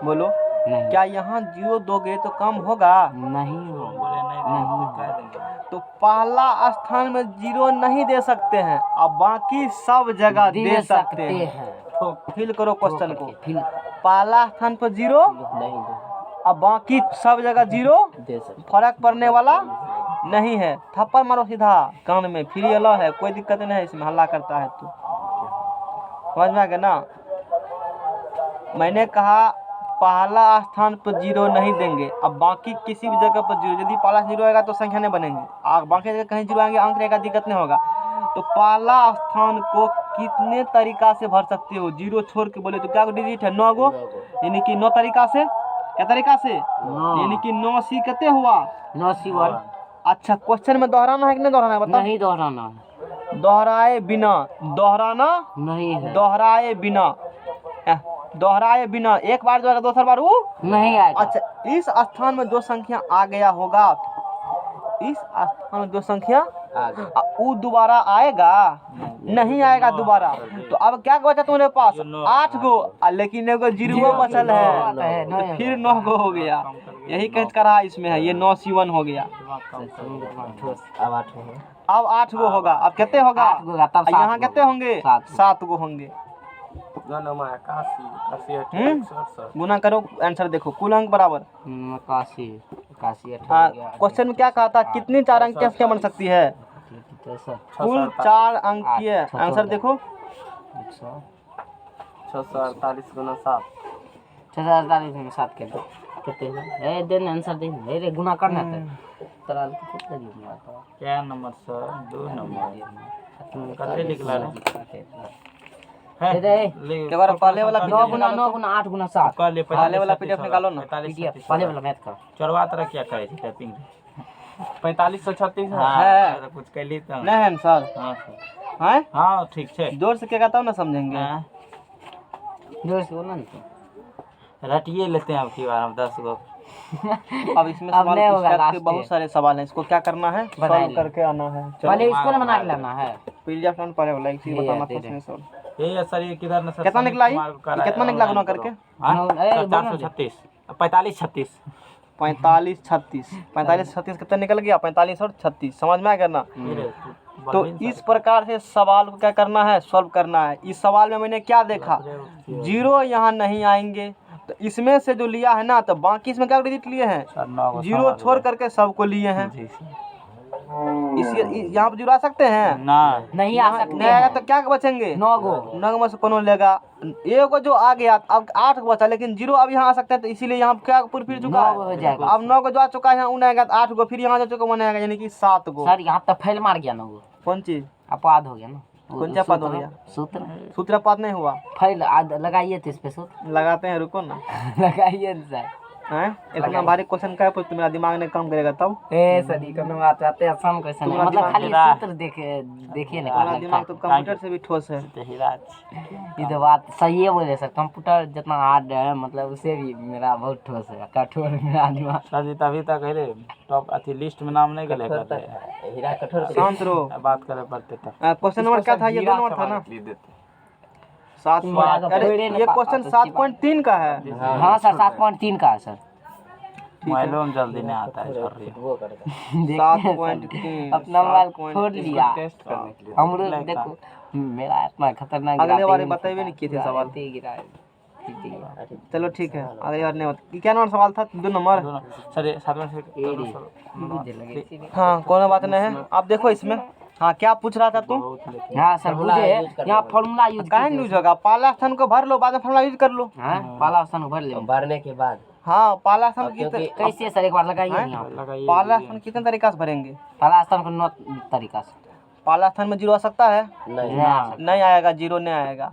बोलो, नहीं। क्या यहाँ 0 दोगे तो कम होगा? नहीं बोले नहीं कह देंगे। तो पहला स्थान में 0 नहीं दे सकते हैं, अब बाकी सब जगह दे सकते हैं। तो फिल करो क्वेश्चन को। फिर पहला स्थान पर 0, नहीं अब बाकी सब जगह 0, दे सकते। फर्क पड़ने वाला नहीं है। थप्पड़ मारो सीधा कान में, फ्री अला है, कोई दिक्कत नहीं है इसमें। हल्ला करता है तू, समझ में आ गया ना। मैंने कहा पहला स्थान पर 0 नहीं देंगे, अब बाकी किसी भी जगह पर 0। यदि पहला 0 आएगा तो संख्या नहीं बनेंगे, बाकी जगह कहीं 0 आएंगे, अंक रहेगा, दिक्कत नहीं होगा। तो पहला स्थान को कितने तरीका से भर सकते हो? 0 छोड़ के बोले तो क्या डिजिट है? 9 गो, यानी कि 9 तरीका से। क्या तरीका से? यानी कि 9 सी कितने हुआ? 9 C1। अच्छा क्वेश्चन में दोहराना है कि नहीं दोहराना है बताओ? नहीं दोहराना है। दोहराए बिना, दोहराना नहीं है। दोहराए बिना, दोहराए बिना एक बार जो दूसरा बार वो नहीं आएगा। अच्छा, इस स्थान में जो संख्या आ गया होगा, इस स्थान में जो संख्या वो दोबारा आएगा? नहीं आएगा दोबारा। तो अब क्या बचा तुम्हारे पास? 8 गो, लेकिन एगो 0 बचल है, तो फिर 9 गो हो गया। यही कह रहा इसमें है, ये 9 C1 हो गया। अब 8 गो होगा। अब कितने होगा? यहाँ कितने होंगे? 7 गो होंगे। गुना करो, आंसर देखो। कुल अंक बराबर 81 क्वेश्चन में क्या कहा था? कितनी 4 अंक की संख्या बन सकती है? कुल 4 अंक की है। आंसर देखो 648 गुना 7। 648 में 7 के दो कितने है? ए देन आंसर दे रे, गुना करना है तरल के कितना दिया था? क्या नंबर सर? 2 नंबर कते निकला रे? दे दे एक बार पहले वाला 9 गुना 8 गुना 7 पहले वाला पीडीएफ निकालो ना। पीडीएफ पहले वाला मैथ कर। चरवा तरह क्या करे छे टाइपिंग? 4536 है। कुछ कैली त नहीं है सर? हां सर, हैं? हां ठीक छे। जोर से क्या कहता हूँ ना समझेंगे। जोर से बोलना ना। रटिए लेते हैं अब की बार हम 10 गो अब इसमें अब सवाल नहीं होगा इस टाइप के लास्ट बहुत सारे सवाल हैं, इसको क्या करना है, बताइए। सॉल्व करके आना है। पहले इसको ना बना के लाना है। पीडीएफ में पढ़े वाला एक चीज ये बताना दे था दे। उसमें सॉल्व। ये सर ये किधर ना सर कितना समीर निकला ये? कुमार का कितना निकला गुना करके? ए, बोलो ना। 436 45 36 45 36 45 36 कितना निकल गया? 45 और 36, समझ में आ गया ना? तो इस प्रकार से सवाल को क्या करना है, सॉल्व करना है। इस सवाल में मैंने क्या देखा, जीरो यहाँ नहीं आएंगे, तो इसमें से जो लिया है ना, तो बाकी इसमें क्या डिजिट लिए हैं, जीरो छोड़ करके सबको लिए हैं। इसी यहाँ पर जुड़ा सकते हैं ना नहीं आ सकते नहीं आएगा हैं। तो क्या बचेंगे? 9 गो। 9 में से कौन लेगा? एक जो आ गया, अब 8 को बचा, लेकिन जीरो अब यहाँ आ सकते हैं, तो इसीलिए यहाँ क्या पूरी फिर चुका 9 गो हो जाएगा। है। अब 9 को जो आ चुका है यहाँ उन आएगा, तो 8 को फिर यहाँ जा चुका 1 आएगा, यानी कि 7 को। सर यहाँ तो फेल मार गया ना वो, कौन चीज? अपवाद हो गया ना। कौन सा अपवाद हो गया? सूत्र सूत्रपात नहीं हुआ। फेल लगाइए तो इस पे सूत्र लगाते हैं, रुको ना। लगाइए ना सर। हैं इतना भारी क्वेश्चन का है, तो मेरा दिमाग नहीं काम करेगा तब। ए सर ये कोनो बात आते आसान क्वेश्चन है, तुम्हारा मतलब दिमाग खाली हीरा। सूत्र देखिए ना मेरा दिमाग तो कंप्यूटर से भी ठोस है। ये तो बात सही है बोले सर, कंप्यूटर जितना हार्ड है मतलब उससे भी मेरा बहुत ठोस है, कठोर है मेरा दिमाग। सर जी तभी तक है रे टॉप अथी लिस्ट में नाम नहीं गले करते हीरा कठोर शांत रहो। बात करे पड़ते तक क्वेश्चन नंबर क्या था? ये 2 नंबर था ना, 7। अरे ये क्वेश्चन 7.3 का है। हाँ सर 7.3 का है सर। मोबाइलों में जल्दी नहीं आता है सर ये 7.3 अपना मोबाइल खोल लिया टेस्ट करने के लिए हम लोग देखो, मेरा इतना खतरनाक अगले बार गिराते बताइए नहीं किए थे सवाल। गिरा चलो ठीक है, अगली बार नहीं होता। क्या नंबर सवाल था? 2 नंबर। दोनों सर ये 7 में से हाँ कोनो बात नहीं है। आप देखो इसमें, हाँ क्या पूछ रहा था तुम? बहुत लेकिन हाँ सर मुझे यहाँ फॉर्मूला यूज काहे यूज होगा? पहला स्थान को भर लो, बाद में फॉर्मूला यूज कर लो। हाँ पहला स्थान भर ले, भरने के बाद हाँ पहला स्थान कैसे सर एक बार लगाइए ना यहाँ। लगाइए पहला स्थान कितने तरीका से भरेंगे? पहला स्थान को 9 तरीका से पहला स्थान में 0 आ सकता है? नहीं आ सकता। नहीं आएगा, 0 नहीं आएगा।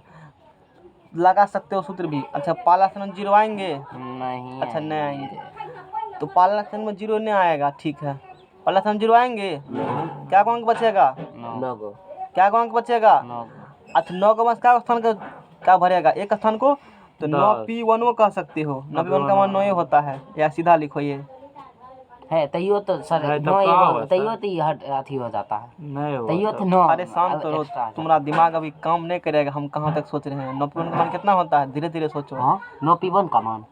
लगा सकते हो सूत्र भी। अच्छा पहला स्थान में 0 आएंगे? नहीं अच्छा नहीं आएंगे, तो पहला स्थान में 0 नहीं आएगा, ठीक है। पहला स्थान 0 आएंगे, क्या अंक बचेगा? 9 गो क्या अंक बचेगा? 9 गो। अच्छा 9 के बाद क्या स्थान का क्या भरेगा? एक स्थान को, तो 9p1 कह सकते हो। 9p1 का मान 9 होता है, या सीधा लिखो ये है तैयो तो सर है तो 9 कहाँ एगो हुआ तैयो तो ये अथी हो जाता है, नहीं हो तैयो तो 9। अरे शांत रहो, तुम्हारा दिमाग अभी काम नहीं करेगा। हम कहाँ तक सोच रहे हैं? 9p1 का मान कितना होता है? धीरे धीरे सोचो। हाँ 9p1 का मान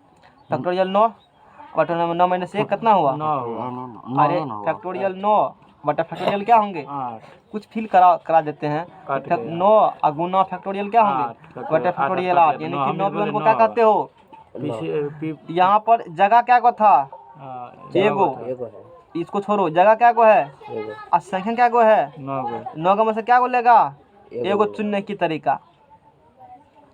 फैक्टोरियल 9 बटा 9 माइनस 1 कितना हुआ? 9 अरे फैक्टोरियल 9 बटा फैक्टोरियल क्या होंगे? 8 कुछ फील करा देते हैं। काट गया। 9 गुना फैक्टोरियल क्या होंगे? 8 बटा फैक्टोरियल 8, यानी कि 9p1 को क्या 9 कहते हो? यहाँ पर जगह क्या को था? एगो। एगो है इसको छोड़ो, जगह क्या को है? एगो और संख्या क्या को है? 9 9 में से क्या को लेगा? एगो चुनने की तरीका।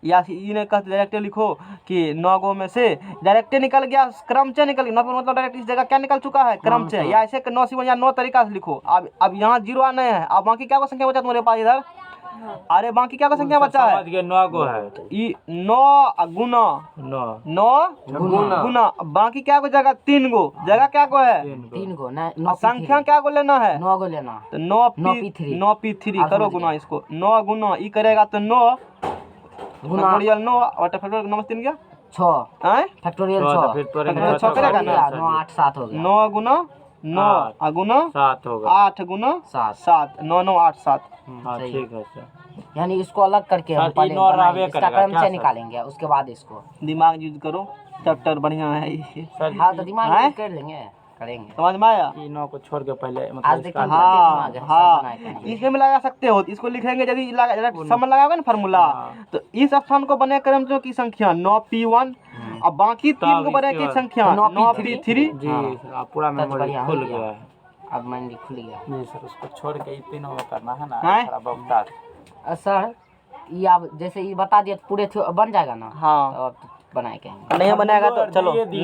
या ये नहीं कहते डायरेक्ट लिखो कि 9 गो में से डायरेक्ट निकल गया, क्रम से निकल गया। 9 मतलब डायरेक्ट इस जगह क्या निकल चुका है? क्रम से। या ऐसे 9 से या 9 तरीका से लिखो। अब यहाँ 0 आना है। अब बाकी क्या को संख्या बचा तुम्हारे पास इधर? अरे बाकी क्या को संख्या बचा है? समझ गए 9 गो है ई 9 गुना 9 गुना बाकी क्या को जगह? 3 गो जगह क्या को है? 3 गो ना और संख्या क्या को लेना है? 9 गो लेना। तो 9p3 करो गुना इसको। 9 गुना ई करेगा तो 9 गुना फैक्टोरियल 9 और फैक्टोरियल नमस्ते क्या 6 हैं? फैक्टोरियल तो 6 फिर तो फैक्टोरियल 6 करेगा ना? 9 8 7 हो गया। 9 गुना 9 गुना 7 होगा 8 गुना 7 7 9 9 8 7। हाँ सही। ठीक है सर यानी इसको अलग करके हम सर, पहले तीनों बनाएंगे, रहबे इसका करेगा, क्रम क्या से सर? निकालेंगे उसके बाद इसको। दिमाग यूज करो, चैप्टर बढ़िया है ये। सर हाँ तो दिमाग हैं? यूज कर लेंगे, करेंगे समझ में आया? तीनों को छोड़ के पहले आज मतलब देखिए इसका हाँ दिमाग है, सब हाँ, बनाए करेंगे। इसमें भी लगा सकते हो। इसको लिखेंगे यदि समझ लगाओगे ना फार्मूला, तो इस स्थान को बने क्रम की संख्या 9p1 और बाकी 3 को बने की संख्या तो 9p3। जी सर आप पूरा मेमोरी बढ़िया हो खुल गया। गया है अब माइंड खुल गया। जी सर उसको छोड़ के ये तीनों में करना है ना हैं? थोड़ा बहुत सर ये आप जैसे ये बता दिए तो पूरे बन जाएगा ना? हाँ तो अब बनाए कहेंगे। नहीं बनेगा तो चलो नहीं